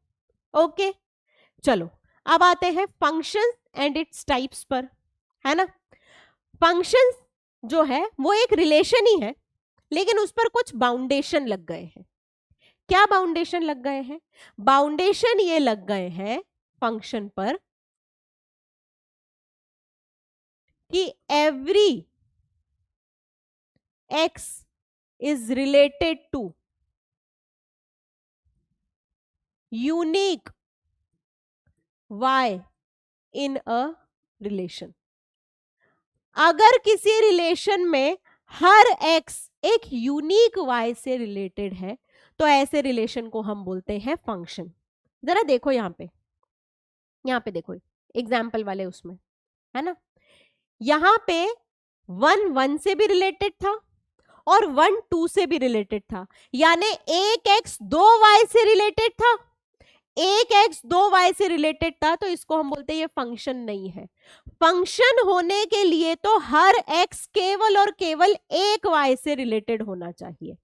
ओके, चलो अब आते हैं फंक्शंस एंड इट्स टाइप्स पर, है ना। फंक्शंस जो है वो एक रिलेशन ही है, लेकिन उस पर कुछ बाउंडेशन लग गए हैं। क्या बाउंडेशन लग गए हैं? बाउंडेशन ये लग गए हैं फंक्शन पर कि every x is related to unique y in a relation. अगर किसी रिलेशन में हर x एक यूनिक y से रिलेटेड है, तो ऐसे रिलेशन को हम बोलते हैं फंक्शन। जरा देखो यहाँ पे देखो एग्जाम्पल वाले उसमें, है ना। यहाँ पे 1 1 से भी रिलेटेड था और 1 2 से भी रिलेटेड था, यानी एक x 2 y से रिलेटेड था, एक x 2 y से रिलेटेड था, तो इसको हम बोलते हैं ये फंक्शन नहीं है। फंक्शन होने के लिए तो हर x केवल और केवल एक y से रिलेटेड होना चाहिए,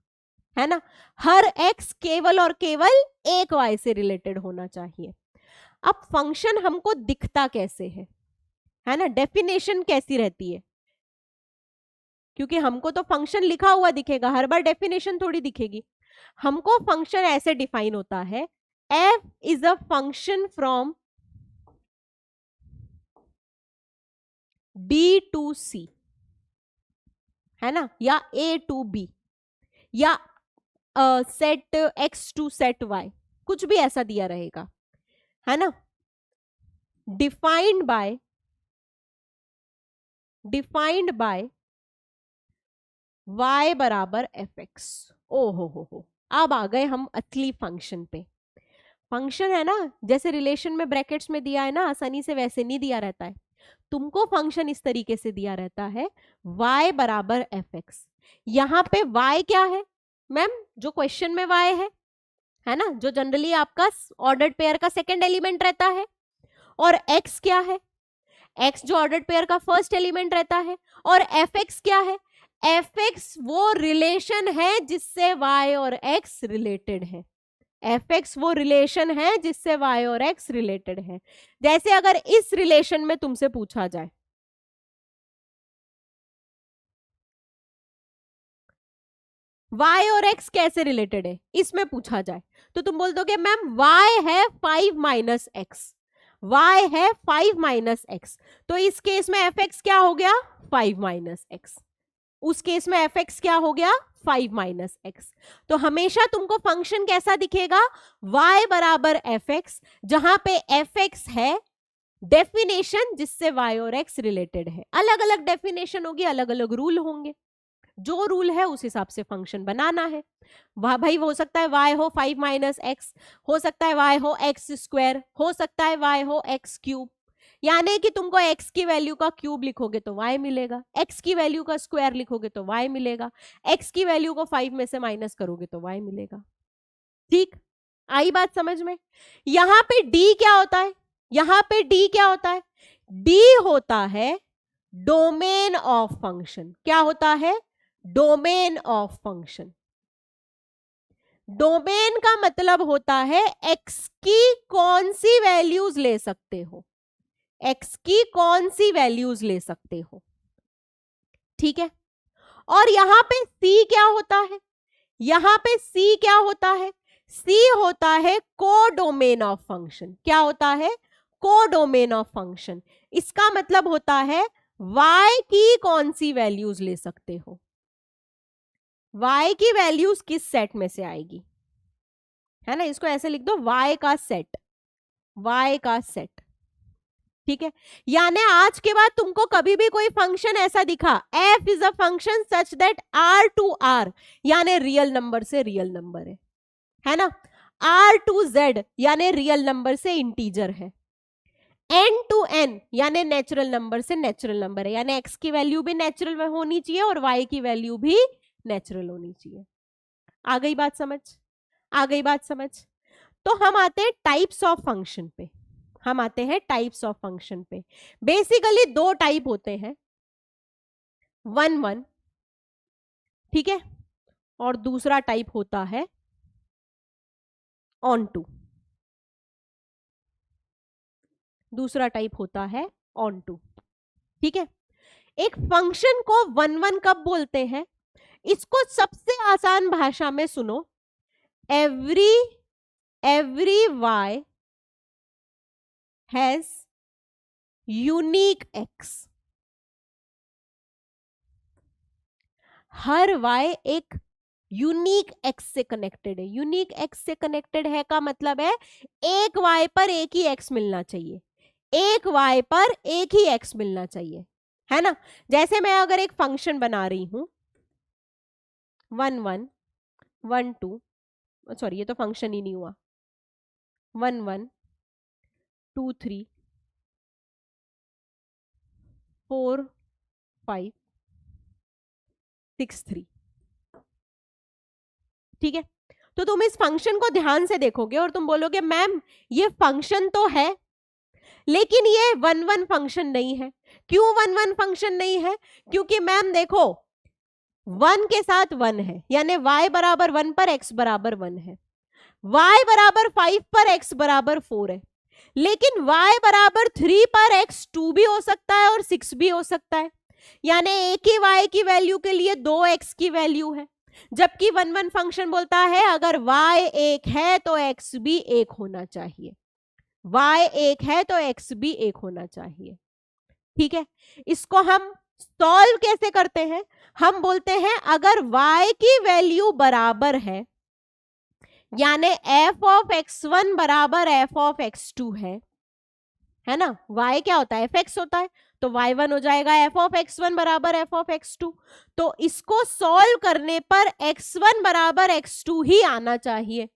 है ना। हर x केवल और केवल एक y से रिलेटेड होना चाहिए। अब फंक्शन हमको दिखता कैसे है ना, डेफिनेशन कैसी रहती है, क्योंकि हमको तो फंक्शन लिखा हुआ दिखेगा, हर बार डेफिनेशन थोड़ी दिखेगी। हमको फंक्शन ऐसे डिफाइन होता है, f is a function from b to c, है ना, या a टू b, या set x to set y, कुछ भी ऐसा दिया रहेगा, है ना। डिफाइंड बाय y बराबर fx। ओ हो, अब आ गए हम असली फंक्शन पे। फंक्शन है ना, जैसे रिलेशन में ब्रैकेट्स में दिया है ना, आसानी से वैसे नहीं दिया रहता है। तुमको फंक्शन इस तरीके से दिया रहता है, y बराबर fx। यहाँ पे y क्या है मैम, जो क्वेश्चन में y है ना, जो जनरली आपका ऑर्डर्ड पेयर का सेकंड एलिमेंट रहता है, और x क्या है, x जो ऑर्डर्ड पेयर का फर्स्ट एलिमेंट रहता है, और fx क्या है, fx वो रिलेशन है जिससे y और x रिलेटेड है। fx वो रिलेशन है जिससे y और x रिलेटेड है। जैसे अगर इस रिलेशन में तुमसे पूछा जाए y और x कैसे रिलेटेड है, इसमें पूछा जाए, तो तुम बोल दोगे मैम y है 5 माइनस एक्स, y है 5 माइनस एक्स, तो इस केस में fx क्या हो गया, 5 माइनस एक्स, उस केस में fx क्या हो गया, 5 माइनस एक्स। तो हमेशा तुमको फंक्शन कैसा दिखेगा, y बराबर fx, जहां पे fx है डेफिनेशन जिससे y और x रिलेटेड है। अलग अलग डेफिनेशन होगी, अलग अलग रूल होंगे, जो रूल है उस हिसाब से फंक्शन बनाना है। वह भाई हो सकता है y हो 5 माइनस एक्स, हो सकता है y हो एक्स स्क्वायर, हो सकता है y हो एक्स क्यूब, यानी कि तुमको x की वैल्यू का क्यूब लिखोगे तो y मिलेगा, x की वैल्यू का स्क्वायर लिखोगे तो y मिलेगा, x की वैल्यू को 5 में से माइनस करोगे तो y मिलेगा। ठीक, आई बात समझ में। यहां पे d क्या होता है, यहां पे d क्या होता है, d होता है डोमेन ऑफ फंक्शन। क्या होता है, डोमेन ऑफ फंक्शन। डोमेन का मतलब होता है x की कौन सी वैल्यूज ले सकते हो, x की कौन सी वैल्यूज ले सकते हो, ठीक है। और यहां पे c क्या होता है, यहां पे c क्या होता है, c होता है कोडोमेन ऑफ फंक्शन। क्या होता है, कोडोमेन ऑफ फंक्शन। इसका मतलब होता है y की कौन सी वैल्यूज ले सकते हो, y की वैल्यूज किस सेट में से आएगी, है ना। इसको ऐसे लिख दो, y का सेट, y का सेट, ठीक है। यानी आज के बाद तुमको कभी भी कोई फंक्शन ऐसा दिखा, f is a function such that r to r, यानी रियल नंबर से रियल नंबर है ना, r टू z यानी रियल नंबर से इंटीजर है, एन टू एन यानी नेचुरल नंबर से नेचुरल नंबर है, यानी एक्स की वैल्यू भी नेचुरल होनी चाहिए और वाई की वैल्यू भी नेचुरल होनी चाहिए। आ गई बात समझ? आ गई बात समझ? तो हम आते हैं टाइप्स ऑफ फंक्शन पे। हम आते हैं टाइप्स ऑफ फंक्शन पे। बेसिकली दो टाइप होते हैं, 1 1, ठीक है, और दूसरा टाइप होता है ऑन टू। दूसरा टाइप होता है ऑन टू, ठीक है। एक फंक्शन को 1 1 कब बोलते हैं? इसको सबसे आसान भाषा में सुनो, every y has unique x। Her y एक यूनिक x से कनेक्टेड है। यूनिक x से कनेक्टेड है का मतलब है एक y पर एक ही x मिलना चाहिए, एक y पर एक ही x मिलना चाहिए, है ना। जैसे मैं अगर एक फंक्शन बना रही हूं 1 1 1 2, सॉरी ये तो फंक्शन ही नहीं हुआ, 1 1 2 3 4 5 6 3, ठीक है। तो तुम इस फंक्शन को ध्यान से देखोगे और तुम बोलोगे मैम ये फंक्शन तो है लेकिन ये 1 1 फंक्शन नहीं है। क्यों 1 1 फंक्शन नहीं है? क्योंकि मैम देखो 1 के साथ 1 है, यानी y बराबर 1 पर x बराबर 1 है, y बराबर 5 पर x बराबर 4 है, लेकिन y बराबर 3 पर x 2 भी हो सकता है और 6 भी हो सकता है, यानी एक ही y की वैल्यू के लिए 2 x की वैल्यू है। जबकि 1 1 फंक्शन बोलता है अगर y एक है तो x भी एक होना चाहिए, y एक है तो x भी एक होना चाहिए, ठीक है। इसको हम सॉल्व कैसे करते हैं? हम बोलते हैं अगर y की वैल्यू बराबर है, यानी f ऑफ x1 बराबर f ऑफ x2 है ना। y क्या होता है? fx होता है, तो y1 हो जाएगा f ऑफ x1 बराबर f ऑफ x2। तो इसको सॉल्व करने पर x1 बराबर x2 ही आना चाहिए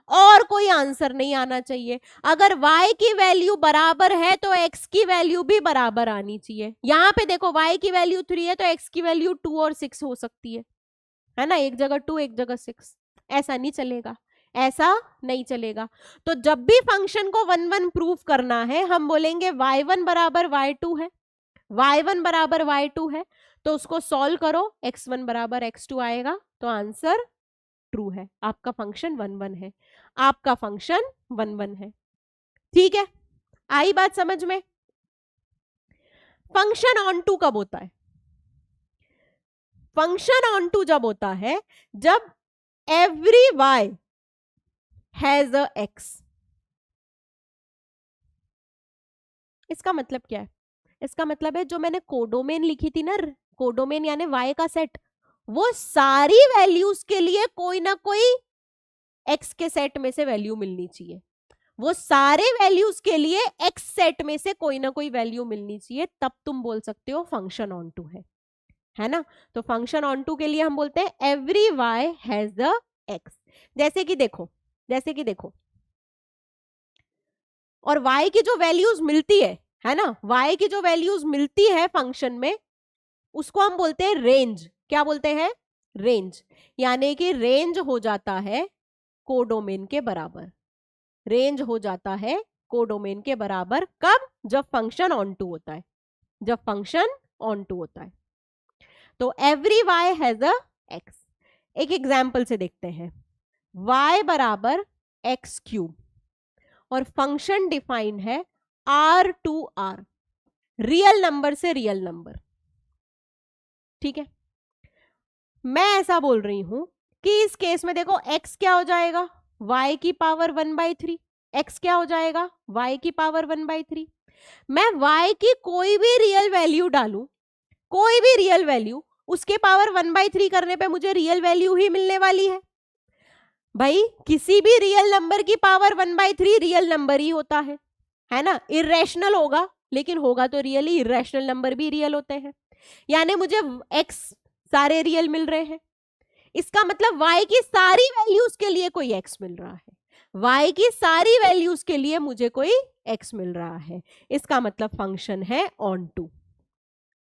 और कोई आंसर नहीं आना चाहिए। अगर y की वैल्यू बराबर है तो x की वैल्यू भी बराबर आनी चाहिए। यहां पे देखो y की वैल्यू 3 है तो x की वैल्यू 2 और 6 हो सकती है ना, एक जगह 2 एक जगह 6। ऐसा नहीं चलेगा, ऐसा नहीं चलेगा। तो जब भी फंक्शन को 1 1 प्रूव करना है हम बोलेंगे y1 बराबर y2 है, y1 बराबर y2 है, तो उसको सॉल्व करो, x1 बराबर x2 आएगा, तो आंसर ट्रू है। आपका फंक्शन 1 1 है, आपका फंक्शन 1 1 है, ठीक है। आई बात समझ में? फंक्शन ऑन टू कब होता है? फंक्शन ऑन टू जब होता है जब every y has a x। इसका मतलब क्या है? इसका मतलब है जो मैंने कोडोमेन लिखी थी ना, कोडोमेन यानी y का सेट, वो सारी वैल्यूज के लिए कोई ना कोई x के सेट में से वैल्यू मिलनी चाहिए। वो सारे वैल्यूज के लिए x सेट में से कोई ना कोई वैल्यू मिलनी चाहिए, तब तुम बोल सकते हो फंक्शन ऑन टू है ना। तो फंक्शन ऑन टू के लिए हम बोलते हैं every y has a x। जैसे कि देखो और y की जो वैल्यूज मिलती है ना, y की जो वैल्यूज मिलती है फंक्शन में उसको हम बोलते हैं रेंज। क्या बोलते हैं? रेंज। यानी कि रेंज हो जाता है कोडोमेन के बराबर। रेंज हो जाता है कोडोमेन के बराबर कब? जब फंक्शन ऑन टू होता है, जब फंक्शन ऑन टू होता है। तो every y has a x। एक एग्जाम्पल से देखते हैं, y बराबर x क्यूब और फंक्शन डिफाइंड है r to r, real number से रियल नंबर, ठीक है। मैं ऐसा बोल रही हूं कि इस केस में देखो x क्या हो जाएगा? y की पावर 1/3। x क्या हो जाएगा? y की पावर 1/3। मैं y की कोई भी रियल वैल्यू डालूं, कोई भी रियल वैल्यू, उसके पावर 1/3 करने पे मुझे रियल वैल्यू ही मिलने वाली है। भाई किसी भी रियल नंबर की पावर 1/3 रियल नंबर ही होता है ना। इरेशनल होगा लेकिन होगा तो रियली, इरेशनल नंबर भी रियल होते हैं, यानी मुझे x सारे रियल मिल रहे हैं। इसका मतलब y की सारी वैल्यूज के लिए कोई x मिल रहा है। y की सारी वैल्यूज के लिए मुझे कोई x मिल रहा है, इसका मतलब फंक्शन है ऑन टू,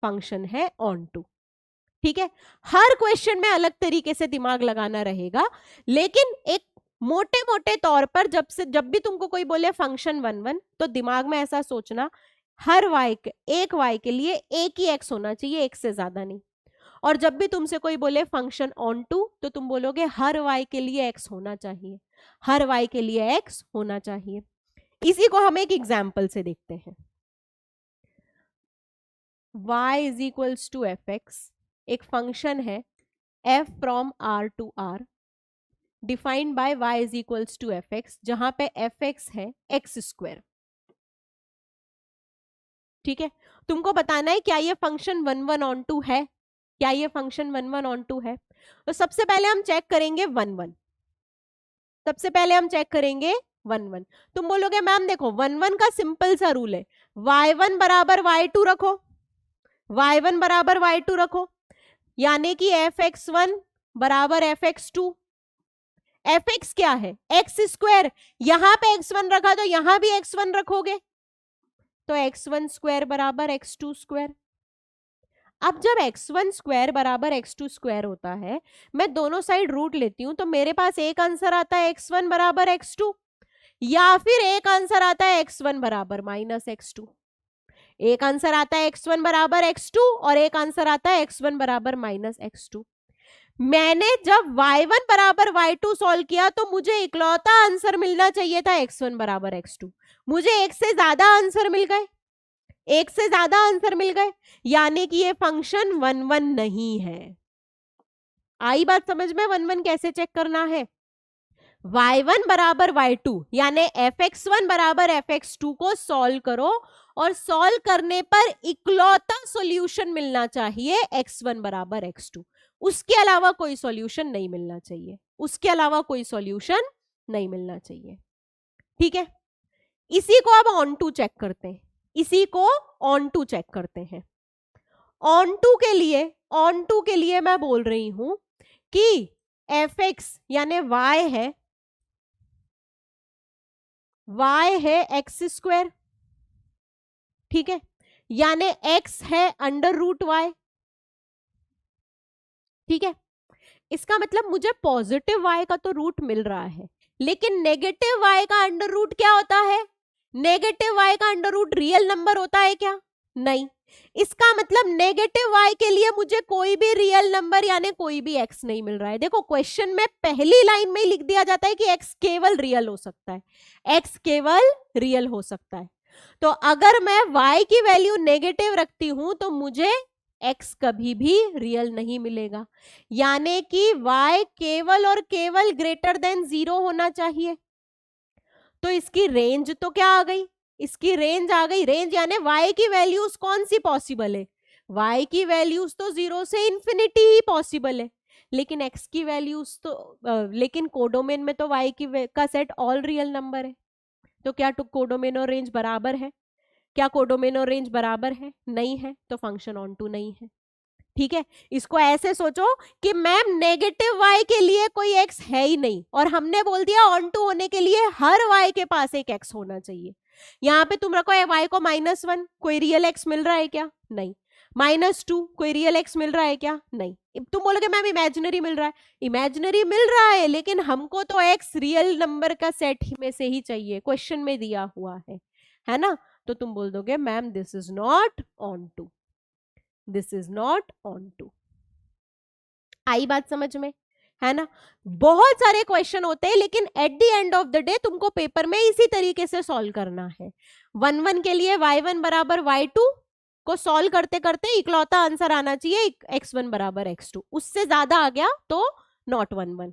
फंक्शन है ऑन टू। ठीक है, हर क्वेश्चन में अलग तरीके से दिमाग लगाना रहेगा, लेकिन एक मोटे मोटे तौर पर जब भी तुमको कोई बोले फंक्शन 1 1, तो दिमाग में ऐसा सोचना हर एक y के लिए एक ही x होना चाहिए, एक से ज्यादा नहीं। और जब भी तुमसे कोई बोले फंक्शन ऑन टू, तो तुम बोलोगे हर y के लिए x होना चाहिए, हर y के लिए x होना चाहिए। इसी को हम एक एग्जाम्पल से देखते हैं। y is equals to F x, एक फंक्शन है f from r to r, defined by y is equals to F x, जहां पे एफ एक्स है एक्स स्क्वायर। ठीक है, तुमको बताना है क्या ये फंक्शन 1 1 ऑन टू है, क्या ये फंक्शन 1 1 ऑन टू है। तो सबसे पहले हम चेक करेंगे 1 1, सबसे पहले हम चेक करेंगे 1 1। तुम बोलोगे मैम देखो 1 1 का सिंपल सा रूल है, y1 बराबर y2 रखो, y1 बराबर y2 रखो, यानी कि fx1 बराबर fx2। fx क्या है, एक्स स्क्वायर, यहां पे x1 रखा तो यहां भी x1 रखोगे, तो x1 स्क्वायर बराबर x2 स्क्वायर। अब जब x1 स्क्वायर बराबर x2 स्क्वायर होता है, मैं दोनों साइड रूट लेती हूं, तो मेरे पास एक आंसर आता है x1 बराबर x2, या फिर एक आंसर आता है x1 बराबर माइनस x2। एक आंसर आता है x1 बराबर x2 और एक आंसर आता है x1 बराबर माइनस x2। मैंने जब y1 बराबर y2 सॉल्व किया तो मुझे इकलौता आंसर मिलना चाहिए था x1 बराबर x2, मुझे एक से ज्यादा आंसर मिल गए, एक से ज्यादा आंसर मिल गए, यानी कि ये फंक्शन 1 1 नहीं है। आई बात समझ में, 1 1 कैसे चेक करना है। y1 बराबर y2 यानी fx1 बराबर fx2 को सॉल्व करो, और सॉल्व करने पर इकलौता सॉल्यूशन मिलना चाहिए x1 बराबर x2, उसके अलावा कोई सॉल्यूशन नहीं मिलना चाहिए, उसके अलावा कोई सॉल्यूशन नहीं मिलना चाहिए। ठीक है, इसी को अब ऑन टू चेक करते हैं, इसी को ऑन टू चेक करते हैं। ऑन टू के लिए मैं बोल रही हूं कि fx यानी y है एक्स स्क्वायर, ठीक है, यानी x है अंडर रूट y। ठीक है, इसका मतलब मुझे पॉजिटिव y का तो रूट मिल रहा है, लेकिन नेगेटिव y का अंडर रूट क्या होता है, नेगेटिव y का अंडर रूट रियल नंबर होता है क्या, नहीं। इसका मतलब नेगेटिव y के लिए मुझे कोई भी रियल नंबर यानी कोई भी x नहीं मिल रहा है। देखो क्वेश्चन में पहली लाइन में ही लिख दिया जाता है कि x केवल रियल हो सकता है, x केवल रियल हो सकता है। तो अगर मैं y की वैल्यू नेगेटिव रखती हूं तो मुझे x कभी भी रियल नहीं मिलेगा, यानी कि y केवल और केवल ग्रेटर देन 0 होना चाहिए। तो इसकी रेंज तो क्या आ गई, इसकी रेंज आ गई, रेंज यानी y की वैल्यूज कौन सी पॉसिबल है, y की वैल्यूज तो 0 से इंफिनिटी ही पॉसिबल है, लेकिन x की वैल्यूज तो लेकिन कोडोमेन में तो y की का सेट ऑल रियल नंबर है। तो क्या कोडोमेन और रेंज बराबर है, क्या कोडोमेन और रेंज बराबर है, नहीं है, तो फंक्शन ऑन टू नहीं है। ठीक है, इसको ऐसे सोचो कि मैम नेगेटिव y के लिए कोई x है ही नहीं, और हमने बोल दिया ऑन टू होने के लिए हर y के पास एक x होना चाहिए। यहाँ पे तुम रखो y को -1, कोई रियल x मिल रहा है क्या, नहीं। -2 कोई रियल x मिल रहा है क्या, नहीं। तुम बोलोगे मैम इमेजिनरी मिल रहा है, इमेजिनरी मिल रहा है, लेकिन हमको तो x रियल नंबर का सेट में से ही चाहिए, क्वेश्चन में दिया हुआ है ना। तो तुम बोल दोगे ma'am this is not onto, this is not onto. आई बात समझ में, है ना। बहुत सारे क्वेश्चन होते हैं, लेकिन at the end of the day तुमको पेपर में इसी तरीके से सॉल्व करना है। 1 1 के लिए y1 बराबर y2 को सॉल्व करते करते इकलौता आंसर आना चाहिए x1 बराबर x2, उससे ज्यादा आ गया तो नॉट 1 1।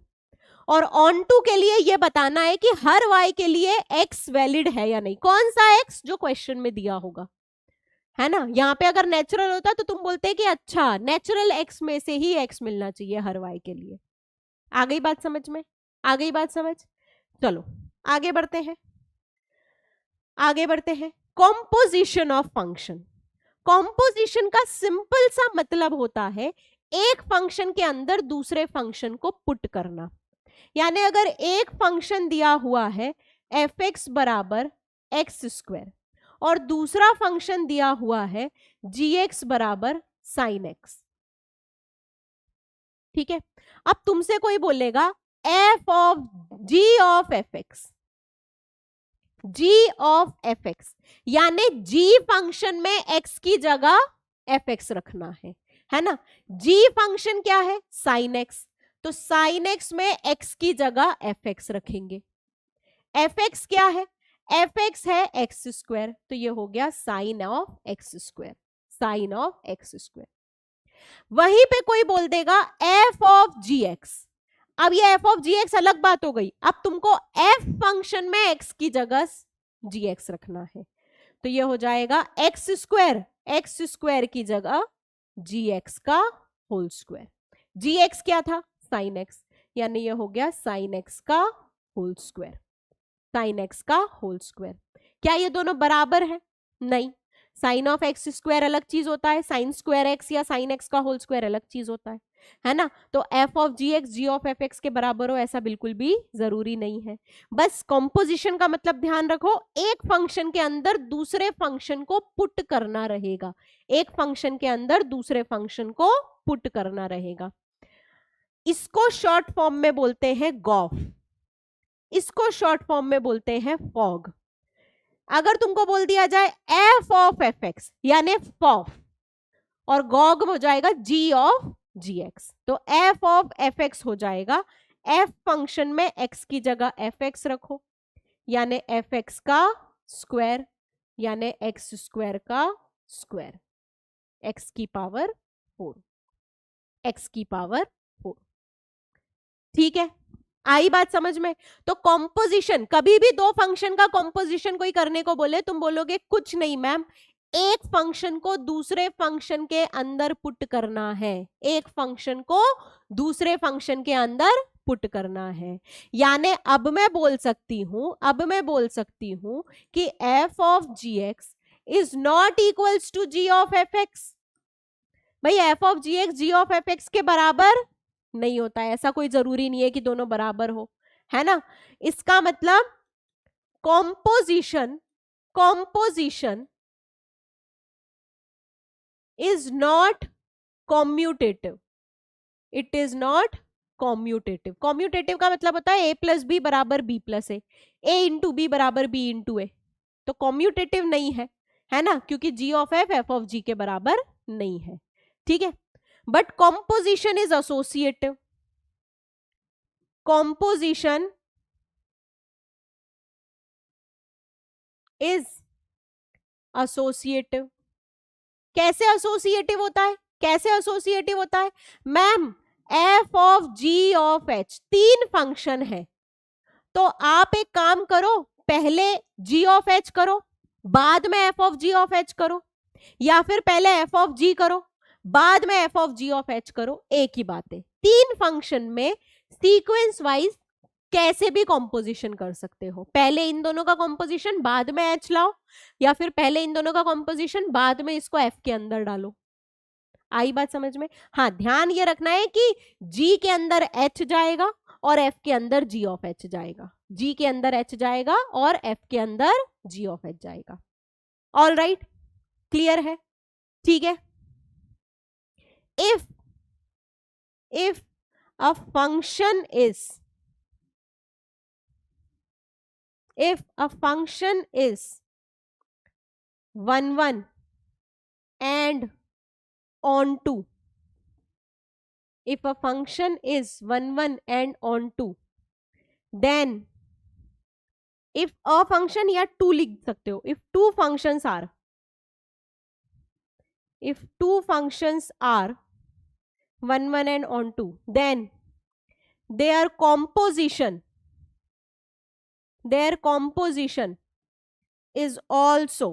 और ऑन टू के लिए ये बताना है कि हर y के लिए x वैलिड है या नहीं, कौन सा x, जो क्वेश्चन में दिया होगा, है ना। यहाँ पे अगर नेचुरल होता तो तुम बोलते कि अच्छा नेचुरल x में से ही x मिलना चाहिए हर y के लिए। आ गई बात समझ में, आ गई बात समझ। चलो आगे बढ़ते हैं, आगे बढ़ते हैं। कॉम्पोजिशन ऑफ फंक्शन, कॉम्पोजिशन का सिंपल सा मतलब होता है एक फंक्शन के अंदर दूसरे फंक्शन को पुट करना। यानी अगर एक फंक्शन दिया हुआ है एफ एक्स बराबर एक्स स्क्वायर और दूसरा फंक्शन दिया हुआ है जी एक्स बराबर साइन एक्स, ठीक है। अब तुमसे कोई बोलेगा F of ji of F x, ji of F x यानी जी फंक्शन में एक्स की जगह एफ एक्स रखना है ना। जी फंक्शन क्या है, साइन एक्स, तो साइन एक्स में एक्स की जगह एफ एक्स रखेंगे। एफ एक्स क्या है, एफ एक्स है एक्स स्क्वायर, तो ये हो गया sine of x square, sine of x square. वहीं पे कोई बोल देगा एफ ऑफ जी एक्स, अब ये एफ ऑफ जी एक्स अलग बात हो गई, अब तुमको एफ फंक्शन में एक्स की जगह जी एक्स रखना है, तो ये हो जाएगा एक्स स्क्वायर की जगह जी एक्स का होल स्क्वायर। जी एक्स क्या था, साइन एक्स, यानी ये हो गया साइन एक्स का होल स्क्वायर, साइन एक्स का होल स्क्वायर। क्या ये दोनों बराबर है, नहीं, साइन ऑफ एक्स स्क्वायर अलग चीज होता है, साइन स्क्वायर एक्स या साइन एक्स का होल स्क्वायर अलग चीज होता है ना। तो f of g x ji of F x के बराबर हो ऐसा बिल्कुल भी जरूरी नहीं है। बस कॉम्पोजिशन का मतलब ध्यान रखो, एक फंक्शन के अंदर दूसरे फंक्शन को पुट करना रहेगा, एक फंक्शन के अंदर दूसरे फंक्शन को पुट करना रहेगा। इसको शॉर्ट फॉर्म में बोलते हैं गॉफ, इसको शॉर्ट फॉर्म में बोलते हैं फॉग। अगर तुमको बोल दिया जाए एफ ऑफ एफ एक्स यानी फॉफ, और गॉग हो जाएगा जी ऑफ जी एक्स, तो एफ ऑफ एफ एक्स हो जाएगा एफ फंक्शन में एक्स की जगह एफ एक्स रखो, यानी एफ एक्स का स्क्वायर, यानी एक्स स्क्वायर का स्क्वायर, एक्स की पावर 4, एक्स की पावर 4, ठीक है। आई बात समझ में। तो कॉम्पोजिशन, कभी भी दो फंक्शन का कॉम्पोजिशन कोई करने को बोले तुम बोलोगे कुछ नहीं मैम, एक फंक्शन को दूसरे फंक्शन के अंदर पुट करना है, एक फंक्शन को दूसरे फंक्शन के अंदर पुट करना है। यानी अब मैं बोल सकती हूं कि f of g x is not equals to g of F x. भाई f of g x ji of F x के बराबर नहीं होता है, ऐसा कोई जरूरी नहीं है कि दोनों बराबर हो, है ना। इसका मतलब composition is not commutative, it is not commutative। commutative का मतलब होता है a प्लस बी बराबर b plus a, a into b बराबर b इंटू ए, तो commutative नहीं है ना, क्योंकि g of f of g के बराबर नहीं है, ठीक है। But composition is associative, composition is associative। कैसे एसोसिएटिव होता है, ma'am f of ji of h, तीन फंक्शन है, तो आप एक काम करो, पहले जी ऑफ एच करो बाद में f of ji of h करो, या फिर पहले एफ ऑफ जी करो बाद में f of ji of h करो, एक ही बात है। तीन फंक्शन में सीक्वेंस वाइज कैसे भी कॉम्पोजिशन कर सकते हो, पहले इन दोनों का कॉम्पोजिशन बाद में एच लाओ, या फिर पहले इन दोनों का कॉम्पोजिशन बाद में इसको एफ के अंदर डालो। आई बात समझ में। हाँ, ध्यान ये रखना है कि जी के अंदर एच जाएगा और एफ के अंदर जी ऑफ एच जाएगा, जी के अंदर एच जाएगा और एफ के अंदर जी ऑफ एच जाएगा। ऑल राइट, क्लियर है, ठीक है। If a function is if a function is 1 1 and onto, if a function is 1 1 and onto, then if a function या 2 लिख सकते हो, if two functions are 1 1 and onto, then their composition is also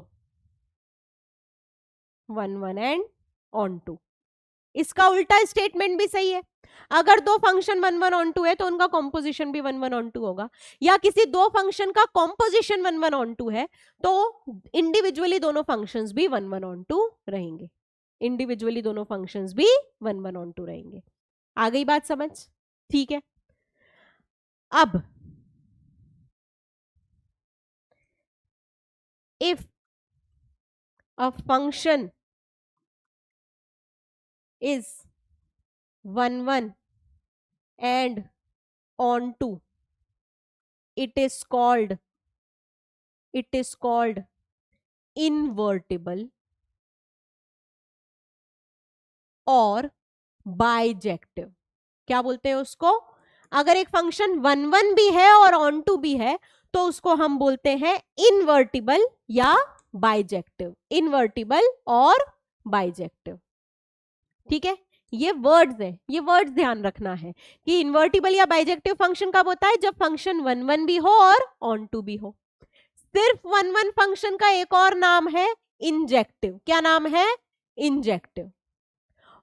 1 1 and onto। इसका उल्टा statement भी सही है, अगर दो फंक्शन 1 1 onto है तो उनका कॉम्पोजिशन भी 1 1 onto होगा, या किसी दो फंक्शन का कॉम्पोजिशन 1 1 onto है तो इंडिविजुअली दोनों फंक्शंस भी 1 1 onto रहेंगे, इंडिविजुअली दोनों फंक्शंस भी 1 1 onto रहेंगे। आ गई बात समझ, ठीक है। अब if a function is 1 1 and onto, it is called invertible और बाइजेक्टिव। क्या बोलते हैं उसको? अगर एक फंक्शन 1 1 भी है और ऑन टू भी है तो उसको हम बोलते हैं इनवर्टिबल या बाइजेक्टिव। इनवर्टिबल और बाइजेक्टिव, ठीक है। ये वर्ड्स है, ये वर्ड्स ध्यान रखना है कि इनवर्टिबल या बाइजेक्टिव फंक्शन कब होता है? जब फंक्शन 1 1 भी हो और ऑन टू भी हो। सिर्फ 1 1 फंक्शन का एक और नाम है इंजेक्टिव। क्या नाम है? इंजेक्टिव।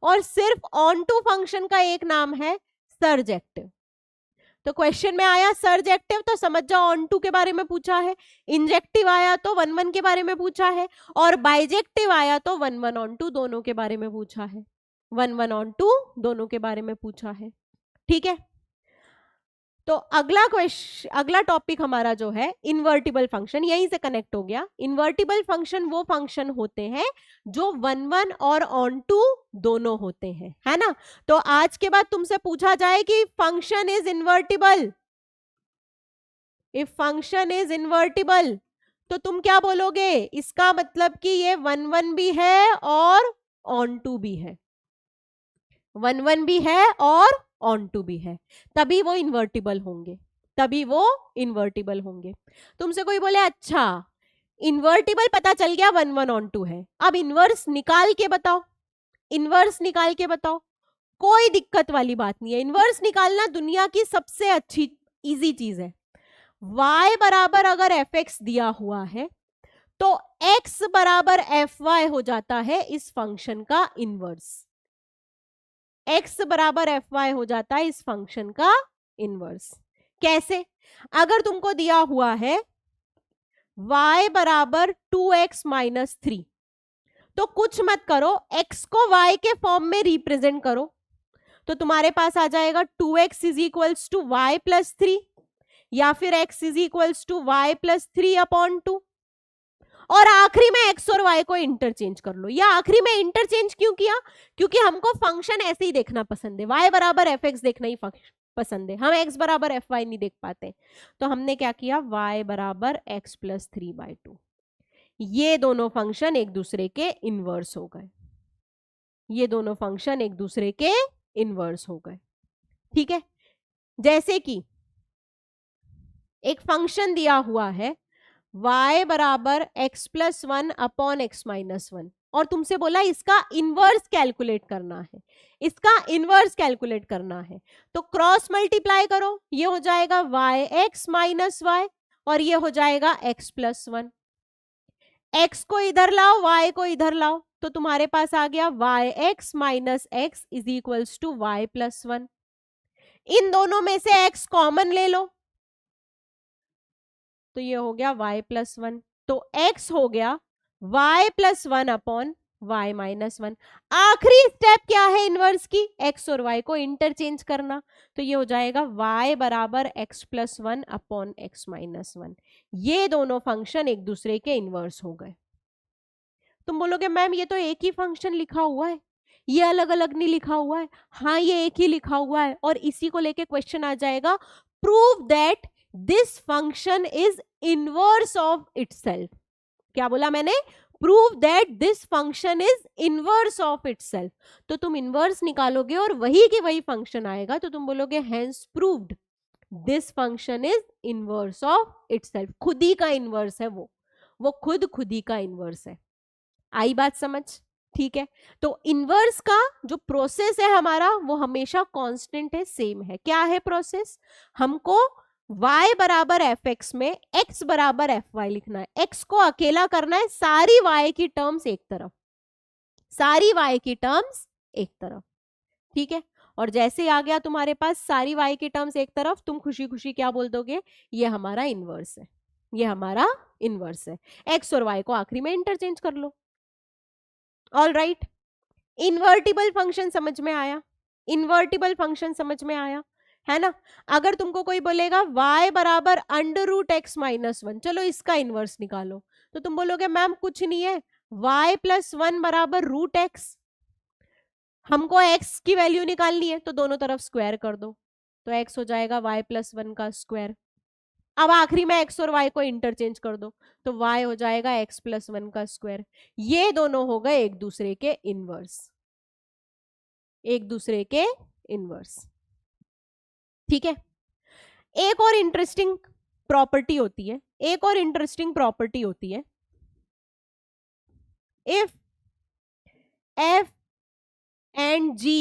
और सिर्फ ऑन टू फंक्शन का एक नाम है सर्जेक्टिव। तो क्वेश्चन में आया सर्जेक्टिव तो समझ जाओ ऑन टू के बारे में पूछा है, इंजेक्टिव आया तो 1 1 के बारे में पूछा है, और बाइजेक्टिव आया तो 1 1 ऑन टू दोनों के बारे में पूछा है। 1 1 ऑन टू दोनों के बारे में पूछा है, ठीक है। तो अगला टॉपिक हमारा जो है इनवर्टिबल फंक्शन, यहीं से कनेक्ट हो गया। इनवर्टिबल फंक्शन वो फंक्शन होते हैं जो 1 1 और ऑन टू दोनों होते हैं, है ना। तो आज के बाद तुमसे पूछा जाए कि function is invertible, if function is invertible, तो तुम क्या बोलोगे? इसका मतलब कि ये 1 1 भी है और ऑन टू भी है, 1 1 भी है और ऑन टू भी है, तभी वो इन्वर्टिबल होंगे, तभी वो इन्वर्टिबल होंगे। तुमसे कोई बोले अच्छा इन्वर्टिबल पता चल गया 1 1 ऑन टू है, अब इनवर्स निकाल के बताओ, इनवर्स निकाल के बताओ। कोई दिक्कत वाली बात नहीं है, इनवर्स निकालना दुनिया की सबसे अच्छी इजी चीज है। y बराबर अगर fx दिया हुआ है तो x बराबर fy हो जाता है इस फंक्शन का इनवर्स। x बराबर fy हो जाता है इस फंक्शन का इनवर्स। कैसे? अगर तुमको दिया हुआ है y बराबर 2x माइनस 3, तो कुछ मत करो, x को y के फॉर्म में रिप्रेजेंट करो, तो तुम्हारे पास आ जाएगा 2x is equals to y plus 3, या फिर x is equals to y plus 3 upon 2, और आखिरी में x और y को इंटरचेंज कर लो। या आखिरी में इंटरचेंज क्यों किया? क्योंकि हमको फंक्शन ऐसे ही देखना पसंद है, y बराबर fx देखना ही पसंद है, हम x बराबर fy नहीं देख पाते। तो हमने क्या किया? y बराबर x प्लस 3/2। ये दोनों फंक्शन एक दूसरे के इनवर्स हो गए, ये दोनों फंक्शन एक दूसरे के इनवर्स हो गए, ठीक है। जैसे कि एक फंक्शन दिया हुआ है y बराबर x plus 1 upon x minus 1, और तुमसे बोला इसका इनवर्स कैलकुलेट करना है, इसका इनवर्स कैलकुलेट करना है, तो क्रॉस मल्टीप्लाई करो, ये हो जाएगा yx माइनस y और ये हो जाएगा x प्लस 1। x को इधर लाओ, y को इधर लाओ, तो तुम्हारे पास आ गया yx minus x is equals to y plus 1। इन दोनों में से x कॉमन ले लो, तो ये हो गया y प्लस 1, तो x हो गया y plus 1 upon y minus 1। आखिरी स्टेप क्या है इनवर्स की? x और y को इंटरचेंज करना, तो ये हो जाएगा y बराबर x plus 1 upon x minus 1। ये दोनों फंक्शन एक दूसरे के इनवर्स हो गए। तुम बोलोगे मैम ये तो एक ही फंक्शन लिखा हुआ है, ये अलग अलग नहीं लिखा हुआ है। हाँ ये एक ही लिखा हुआ है, और इसी को लेके क्वेश्चन आ जाएगा, prove that this function is inverse of itself. क्या बोला मैंने? Prove that this function is inverse of itself. तो तुम इनवर्स निकालोगे और वही की वही फंक्शन आएगा, तो तुम बोलोगे hence proved this function is inverse of itself. खुद ही का इनवर्स है वो खुद ही का इनवर्स है। आई बात समझ? ठीक है। तो इनवर्स का जो प्रोसेस है हमारा वो हमेशा कांस्टेंट है, सेम है। क्या है प्रोसेस? हमको y बराबर fx में x बराबर fy लिखना है, x को अकेला करना है, सारी y की टर्म्स एक तरफ, सारी y की टर्म्स एक तरफ, ठीक है। और जैसे ही आ गया तुम्हारे पास सारी y की टर्म्स एक तरफ, तुम खुशी खुशी क्या बोल दोगे? ये हमारा इनवर्स है, ये हमारा इनवर्स है। x और y को आखिरी में इंटरचेंज कर लो। ऑल राइट, इन्वर्टिबल फंक्शन समझ में आया? इन्वर्टिबल फंक्शन समझ में आया है ना। अगर तुमको कोई बोलेगा y बराबर √x-1, चलो इसका इनवर्स निकालो, तो तुम बोलोगे मैम कुछ नहीं है, y+1 बराबर √x, हमको x की वैल्यू निकालनी है तो दोनों तरफ स्क्वायर कर दो, तो x हो जाएगा y+1 का स्क्वायर। अब आखिरी में x और y को इंटरचेंज कर दो, तो y हो जाएगा x+1 का स्क्वायर। ये दोनों हो गए एक दूसरे के इनवर्स, एक दूसरे के इनवर्स, ठीक है। एक और इंटरेस्टिंग प्रॉपर्टी होती है, एक और इंटरेस्टिंग प्रॉपर्टी होती है, if f and g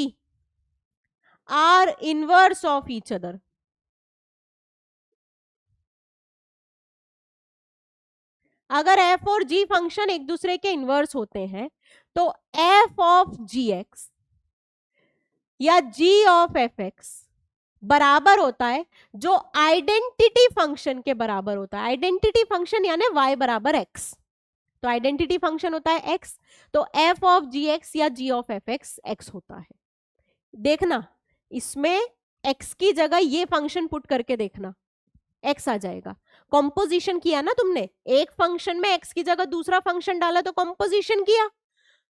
are inverse of each other, अगर f और g फंक्शन एक दूसरे के इनवर्स होते हैं तो f ऑफ gx या g ऑफ fx बराबर होता है जो आइडेंटिटी फंक्शन के बराबर होता है। आइडेंटिटी फंक्शन यानी y बराबर x, तो आइडेंटिटी फंक्शन होता है x, तो f ऑफ gx या g ऑफ fx x होता है। देखना इसमें x की जगह ये फंक्शन पुट करके देखना, x आ जाएगा। कॉम्पोजिशन किया ना तुमने, एक फंक्शन में x की जगह दूसरा फंक्शन डाला तो कॉम्पोजिशन किया,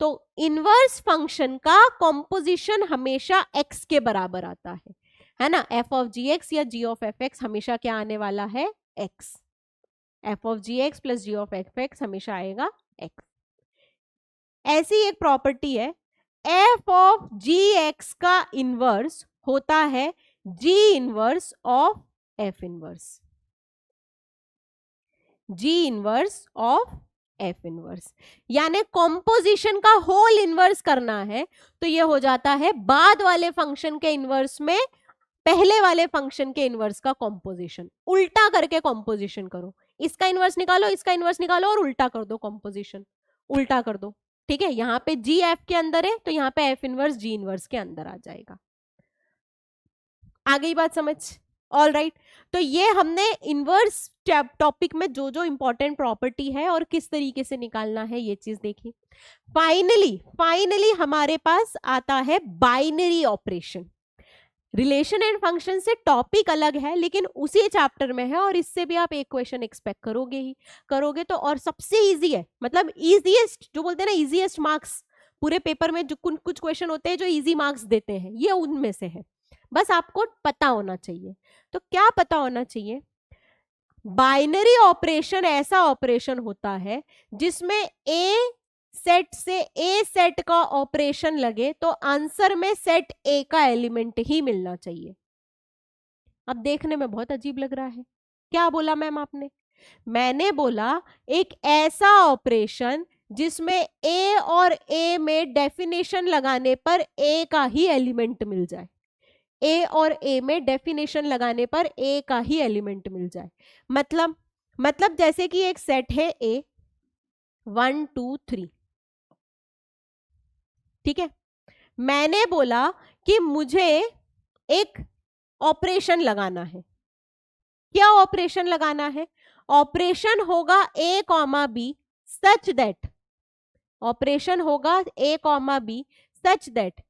तो इनवर्स फंक्शन का कॉम्पोजिशन हमेशा x के बराबर आता है ना। f ऑफ gx या g ऑफ fx हमेशा क्या आने वाला है, x। f of gx plus g of fx हमेशा आएगा x। ऐसी एक प्रॉपर्टी है, f ऑफ gx का इनवर्स होता है g inverse of f inverse, g inverse of f inverse, यानी कॉम्पोजिशन का होल इनवर्स करना है तो ये हो जाता है बाद वाले फंक्शन के इनवर्स में पहले वाले फंक्शन के इनवर्स का कॉम्पोजिशन, उल्टा करके कॉम्पोजिशन करो, इसका इनवर्स निकालो, इसका इनवर्स निकालो और उल्टा कर दो, कॉम्पोजिशन उल्टा कर दो, ठीक है। यहाँ पे g f के अंदर है तो यहाँ पे f इनवर्स g इनवर्स के अंदर आ जाएगा। आ गई बात समझ? ऑल राइट, तो ये हमने इनवर्स टॉपिक में जो जो इंपॉर्टेंट प्रॉपर्टी है और किस तरीके से निकालना है ये चीज देखी। फाइनली हमारे पास आता है binary operation. Relation and function से टॉपिक अलग है लेकिन उसी चैप्टर में है और इससे भी आप एक क्वेश्चन एक्सपेक्ट करोगे ही करोगे, तो और सबसे इजी है, मतलब इजीएस्ट, जो बोलते हैं ना इजीएस्ट मार्क्स पूरे पेपर में, जो कुछ क्वेश्चन होते हैं जो इजी मार्क्स देते हैं, ये उनमें से है, बस आपको पता होना चाहिए। तो क्या पता होना चाहिए? बाइनरी ऑपरेशन ऐसा ऑपरेशन होता है जिसमें ए सेट से ए सेट का ऑपरेशन लगे तो आंसर में सेट ए का एलिमेंट ही मिलना चाहिए। अब देखने में बहुत अजीब लग रहा है, क्या बोला मैम आपने? मैंने बोला एक ऐसा ऑपरेशन जिसमें ए और ए में डेफिनेशन लगाने पर ए का ही एलिमेंट मिल जाए, ए और ए में डेफिनेशन लगाने पर ए का ही एलिमेंट मिल जाए। मतलब जैसे कि एक सेट है ए 1 2 3, ठीक है, मैंने बोला कि मुझे एक ऑपरेशन लगाना है। क्या ऑपरेशन लगाना है? ऑपरेशन होगा a comma b such that, operation होगा a comma b such that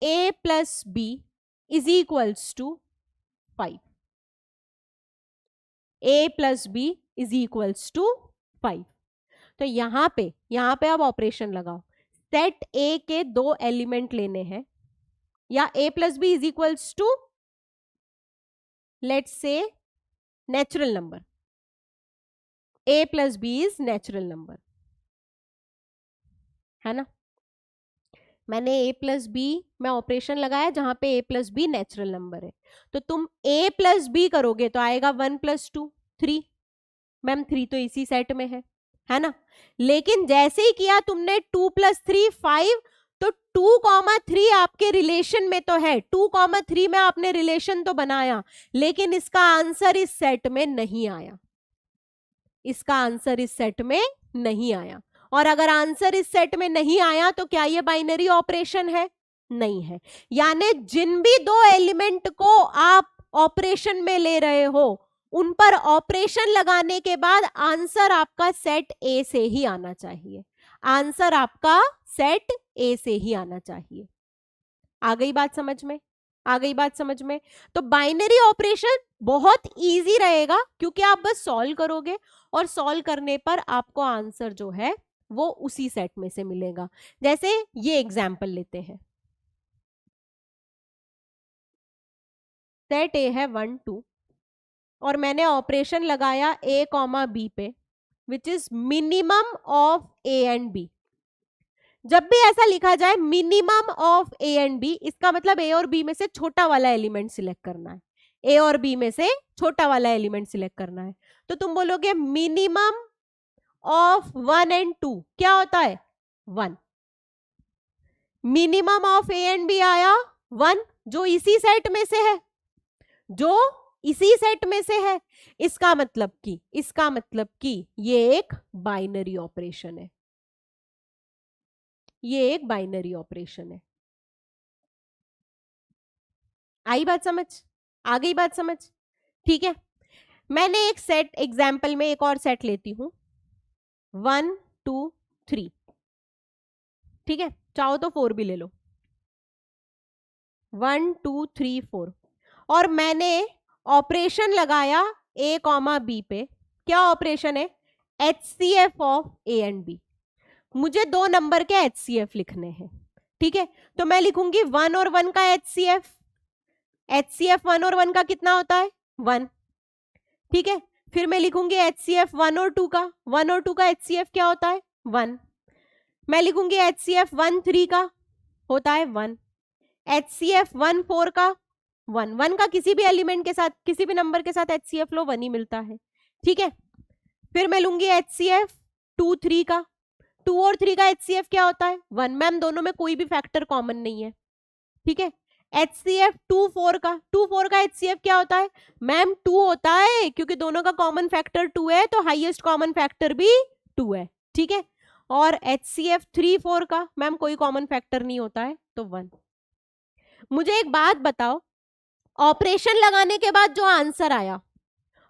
a plus b is equals to 5, a plus b is equals to 5। तो यहां पे अब ऑपरेशन लगाओ, सेट ए के दो एलिमेंट लेने हैं, या a plus b is equals to let's say natural number, a plus b is natural number, है ना। मैंने a प्लस बी में ऑपरेशन लगाया जहां पे a plus b natural number है, तो तुम a प्लस बी करोगे तो आएगा 1 प्लस 2 3, मैम 3 तो इसी सेट में है ना। लेकिन जैसे ही किया तुमने 2 प्लस 3 5, तो 2,3 आपके रिलेशन में तो है, 2,3 में आपने रिलेशन तो बनाया, लेकिन इसका आंसर इस सेट में नहीं आया, इसका आंसर इस सेट में नहीं आया। और अगर आंसर इस सेट में नहीं आया तो क्या ये बाइनरी ऑपरेशन है? नहीं है। यानी जिन भी दो एलिमेंट को आप ऑपरेशन में ले रहे हो उन पर ऑपरेशन लगाने के बाद आंसर आपका सेट ए से ही आना चाहिए, आंसर आपका सेट ए से ही आना चाहिए। आ गई बात समझ में? आ गई बात समझ में? तो बाइनरी ऑपरेशन बहुत इजी रहेगा क्योंकि आप बस सॉल्व करोगे और सॉल्व करने पर आपको आंसर जो है वो उसी सेट में से मिलेगा। जैसे ये एग्जाम्पल लेते हैं, सेट ए है 1 2 और मैंने ऑपरेशन लगाया ए कॉमा बी पे which is minimum of a and b. जब भी ऐसा लिखा जाए minimum of a and b, इसका मतलब ए और बी में से छोटा वाला एलिमेंट सिलेक्ट करना है। ए और बी में से छोटा वाला एलिमेंट सिलेक्ट करना है। तो तुम बोलोगे मिनिमम ऑफ 1 एंड 2 क्या होता है? 1। Minimum of a and b आया 1, जो इसी सेट में से है, जो इसी सेट में से है। इसका मतलब कि ये एक बाइनरी ऑपरेशन है, ये एक बाइनरी ऑपरेशन है। आई बात समझ? आ गई बात समझ? ठीक है, मैंने एक सेट एग्जाम्पल में एक और सेट लेती हूं 1 2 3, ठीक है, चाहो तो 4 भी ले लो, 1 2 3 4 और मैंने ऑपरेशन लगाया ए कॉमा बी पे। क्या ऑपरेशन है? HCF of a and b. मुझे दो नंबर के HCF लिखने हैं, ठीक है, तो मैं लिखूंगी 1 और 1 का HCF। HCF 1 और 1 का कितना होता है? 1, ठीक है। फिर मैं लिखूंगी HCF 1 और 2 का, 1 और 2 का HCF क्या होता है? 1। मैं लिखूंगी HCF 1 3 का होता है 1, HCF 1 4 का 1, 1 का किसी भी एलिमेंट के साथ, किसी भी नंबर के साथ HCF लो 1 ही मिलता है, ठीक है। फिर मैं लूंगी HCF 2 3 का, 2 और 3 का HCF क्या होता है? 1। मैम दोनों में कोई भी फैक्टर कॉमन नहीं है, ठीक है। HCF 2 4 का, 2 4 का HCF क्या होता है? मैम 2 होता है क्योंकि दोनों का कॉमन फैक्टर 2 है, तो हाईएस्ट कॉमन फैक्टर भी 2 है, ठीक है। और HCF 3 4 का मैम कोई कॉमन फैक्टर नहीं होता है, तो 1। मुझे एक बात बताओ, ऑपरेशन लगाने के बाद जो आंसर आया,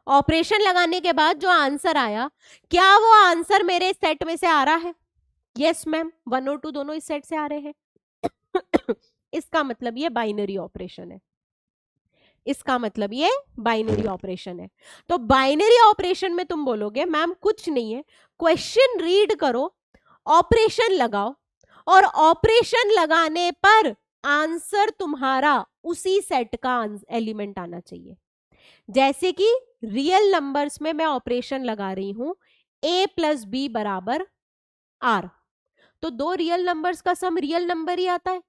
ऑपरेशन लगाने के बाद जो आंसर आया, क्या वो आंसर मेरे सेट में से आ रहा है? यस मैम, 1 और 2 दोनों इस सेट से आ रहे हैं। इसका मतलब ये बाइनरी ऑपरेशन है, इसका मतलब ये बाइनरी ऑपरेशन है। तो बाइनरी ऑपरेशन में तुम बोलोगे मैम कुछ नहीं है, क्वेश्चन रीड करो, ऑपरेशन लगाओ और ऑपरेशन लगाने पर आंसर तुम्हारा उसी सेट का एलिमेंट आना चाहिए। जैसे कि रियल नंबर्स में मैं ऑपरेशन लगा रही हूं a प्लस बी बराबर r, तो दो रियल नंबर्स का सम रियल नंबर ही आता है,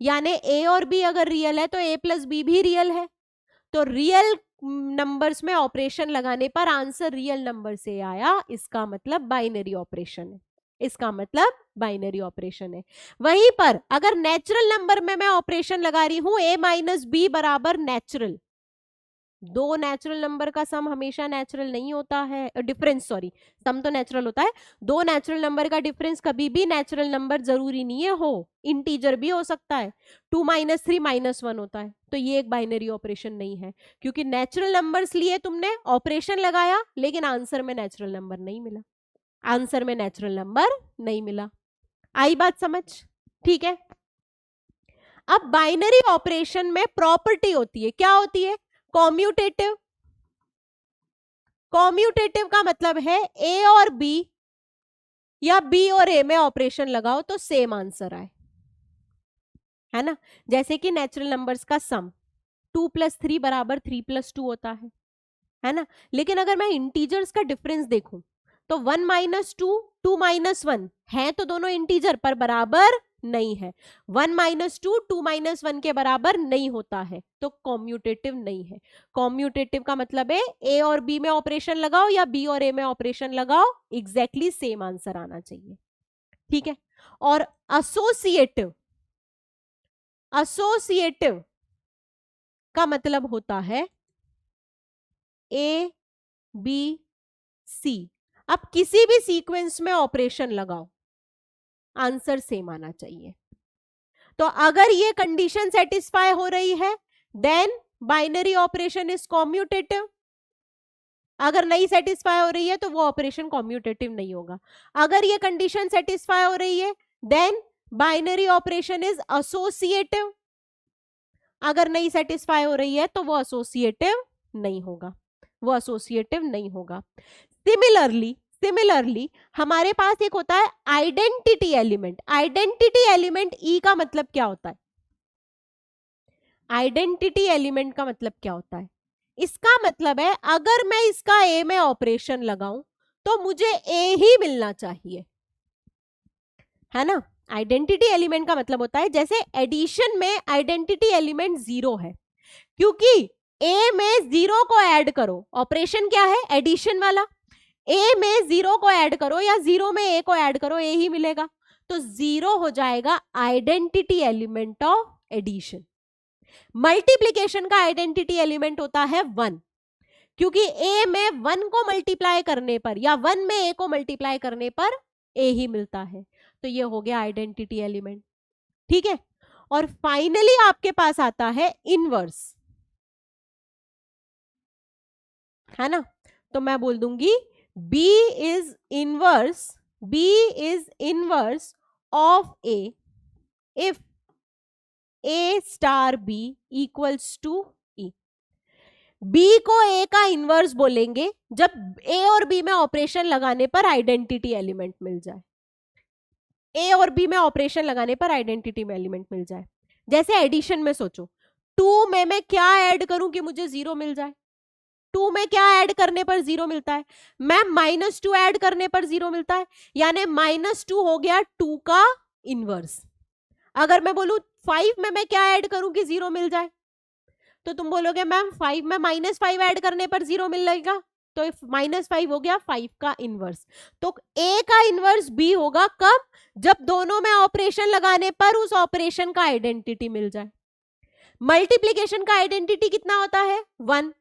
यानी a और b अगर रियल है तो a प्लस बी भी रियल है। तो रियल नंबर्स में ऑपरेशन लगाने पर आंसर रियल नंबर से आया, इसका मतलब बाइनरी ऑपरेशन है, इसका मतलब बाइनरी ऑपरेशन है। वहीं पर अगर नेचुरल नंबर में मैं ऑपरेशन लगा रही हूं a माइनस बी बराबर नेचुरल, दो नेचुरल नंबर का सम हमेशा नेचुरल नहीं होता है, डिफरेंस सॉरी, सम तो नेचुरल होता है, दो नेचुरल नंबर का डिफरेंस कभी भी नेचुरल नंबर जरूरी नहीं है हो, इंटीजर भी हो सकता है, 2 माइनस 3 माइनस 1 होता है। तो ये एक बाइनरी ऑपरेशन नहीं है क्योंकि नेचुरल नंबर्स लिए तुमने ऑपरेशन लगाया लेकिन आंसर में नेचुरल नंबर नहीं मिला, आंसर में नेचुरल नंबर नहीं मिला। आई बात समझ? ठीक है। अब बाइनरी ऑपरेशन में प्रॉपर्टी होती है, क्या होती है? कॉम्यूटेटिव। कॉम्यूटेटिव का मतलब है ए और बी या बी और ए में ऑपरेशन लगाओ तो सेम आंसर आए, है ना। जैसे कि नेचुरल नंबर्स का सम 2 प्लस 3 बराबर 3 प्लस 2 होता है ना। लेकिन अगर मैं इंटीजर्स का डिफरेंस देखूं तो 1 माइनस 2 2 माइनस 1 है तो दोनों इंटीजर पर बराबर नहीं है, 1 माइनस 2 2 माइनस 1 के बराबर नहीं होता है, तो कॉम्यूटेटिव नहीं है। कॉम्यूटेटिव का मतलब है ए और बी में ऑपरेशन लगाओ या बी और ए में ऑपरेशन लगाओ, एग्जैक्टली सेम आंसर आना चाहिए, ठीक है। और एसोसिएटिव, एसोसिएटिव का मतलब होता है ए बी सी, आप किसी भी सीक्वेंस में ऑपरेशन लगाओ आंसर सेम आना चाहिए। तो अगर ये कंडीशन सेटिस्फाई हो रही है then binary operation is commutative, अगर नहीं सेटिस्फाई हो रही है तो वो ऑपरेशन कॉम्यूटेटिव नहीं होगा। अगर ये कंडीशन सेटिस्फाई हो रही है then binary operation is associative, अगर नहीं सेटिस्फाई हो रही है तो वो एसोसिएटिव नहीं होगा, वो एसोसिएटिव नहीं होगा। सिमिलरली हमारे पास एक होता है आइडेंटिटी एलिमेंट। आइडेंटिटी एलिमेंट ई का मतलब क्या होता है? आइडेंटिटी एलिमेंट का मतलब क्या होता है? इसका मतलब है अगर मैं इसका ए में ऑपरेशन लगाऊं तो मुझे ए ही मिलना चाहिए, है ना। आइडेंटिटी एलिमेंट का मतलब होता है जैसे एडिशन में आइडेंटिटी एलिमेंट 0 है, क्योंकि ए में 0 को ऐड करो, ऑपरेशन क्या है? एडिशन वाला। ए में 0 को ऐड करो या 0 में ए को ऐड करो, ए ही मिलेगा, तो 0 हो जाएगा identity element of addition. Multiplication का आइडेंटिटी एलिमेंट होता है 1, क्योंकि ए में 1 को मल्टीप्लाई करने पर या 1 में ए को मल्टीप्लाई करने पर ए ही मिलता है, तो ये हो गया आइडेंटिटी एलिमेंट, ठीक है। और फाइनली आपके पास आता है इनवर्स, है ना। तो मैं बोल दूंगी B is inverse of A if A star B equals to E। B को A का इनवर्स बोलेंगे जब A और B में ऑपरेशन लगाने पर आइडेंटिटी एलिमेंट मिल जाए। A और B में ऑपरेशन लगाने पर आइडेंटिटी में एलिमेंट मिल जाए। जैसे एडिशन में सोचो, 2 में मैं क्या ऐड करूं कि मुझे 0 मिल जाए? 2 में क्या ऐड करने पर 0 मिलता है? मैं -2 ऐड करने पर 0 मिलता है, यानी -2 हो गया 2 का इनवर्स। अगर मैं बोलूं 5 में मैं क्या ऐड करूं कि 0 मिल जाए, तो तुम बोलोगे मैम 5 में -5 ऐड करने पर 0 मिलेगा, तो -5 हो गया 5 का इनवर्स। तो A का इनवर्स B होगा कब? जब दोनों में ऑपरेशन लगाने पर उस ऑपरेशन का आइडेंटिटी मिल जाए। मल्टीप्लीकेशन का आइडेंटिटी कितना होता है? 1।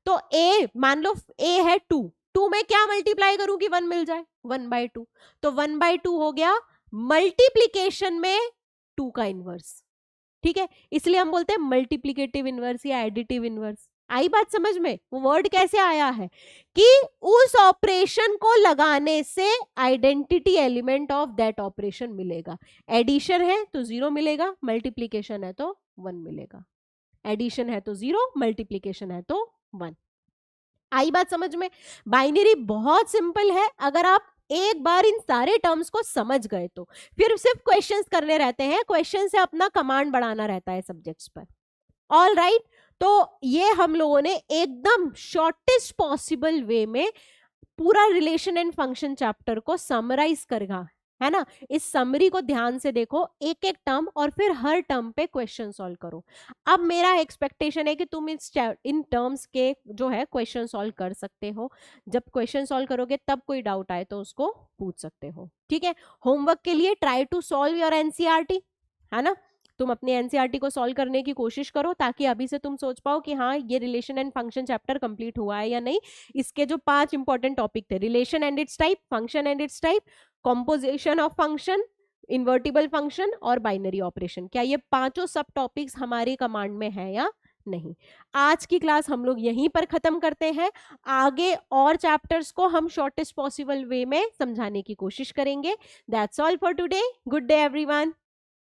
तो A, मान लो A है 2 में क्या मल्टीप्लाई करूं कि 1 मिल जाए? 1/2। तो 1/2 हो गया मल्टीप्लीकेशन में 2 का इनवर्स, ठीक है। इसलिए हम बोलते हैं मल्टीप्लिकेटिव इनवर्स या एडिटिव इनवर्स। आई बात समझ में? वो वर्ड कैसे आया है कि उस ऑपरेशन को लगाने से identity element of that operation मिलेगा। एडिशन है तो 0 मिलेगा, मल्टीप्लिकेशन है तो 1 मिलेगा। एडिशन है तो 0, मल्टीप्लिकेशन है तो 1। आई बात समझ में? बाइनरी बहुत सिंपल है, अगर आप एक बार इन सारे टर्म्स को समझ गए तो फिर सिर्फ क्वेश्चंस करने रहते हैं, क्वेश्चन से अपना कमांड बढ़ाना रहता है सब्जेक्ट्स पर। ऑल राइट, तो ये हम लोगों ने एकदम शॉर्टेस्ट पॉसिबल वे में पूरा रिलेशन एंड फंक्शन चैप्टर को समराइज करेगा, है ना। इस समरी को ध्यान से देखो, एक एक टर्म, और फिर हर टर्म पे क्वेश्चन सॉल्व करो। अब मेरा एक्सपेक्टेशन है कि तुम इन टर्म्स के जो है क्वेश्चन सॉल्व कर सकते हो। जब क्वेश्चन सॉल्व करोगे तब कोई डाउट आए तो उसको पूछ सकते हो, ठीक है। होमवर्क के लिए try to solve your NCERT, है ना। तुम अपने एनसीईआरटी को सॉल्व करने की कोशिश करो ताकि अभी से तुम सोच पाओ कि हाँ ये relation and function chapter complete हुआ है या नहीं। इसके जो 5 इंपॉर्टेंट टॉपिक थे, relation and it's type, function and it's type, composition of function, invertible function और बाइनरी ऑपरेशन, क्या ये 5 सब टॉपिक्स हमारे कमांड में है या नहीं। आज की क्लास हम लोग यहीं पर खत्म करते हैं। आगे और चैप्टर्स को हम शॉर्टेस्ट पॉसिबल वे में समझाने की कोशिश करेंगे। That's all for today. Good day everyone.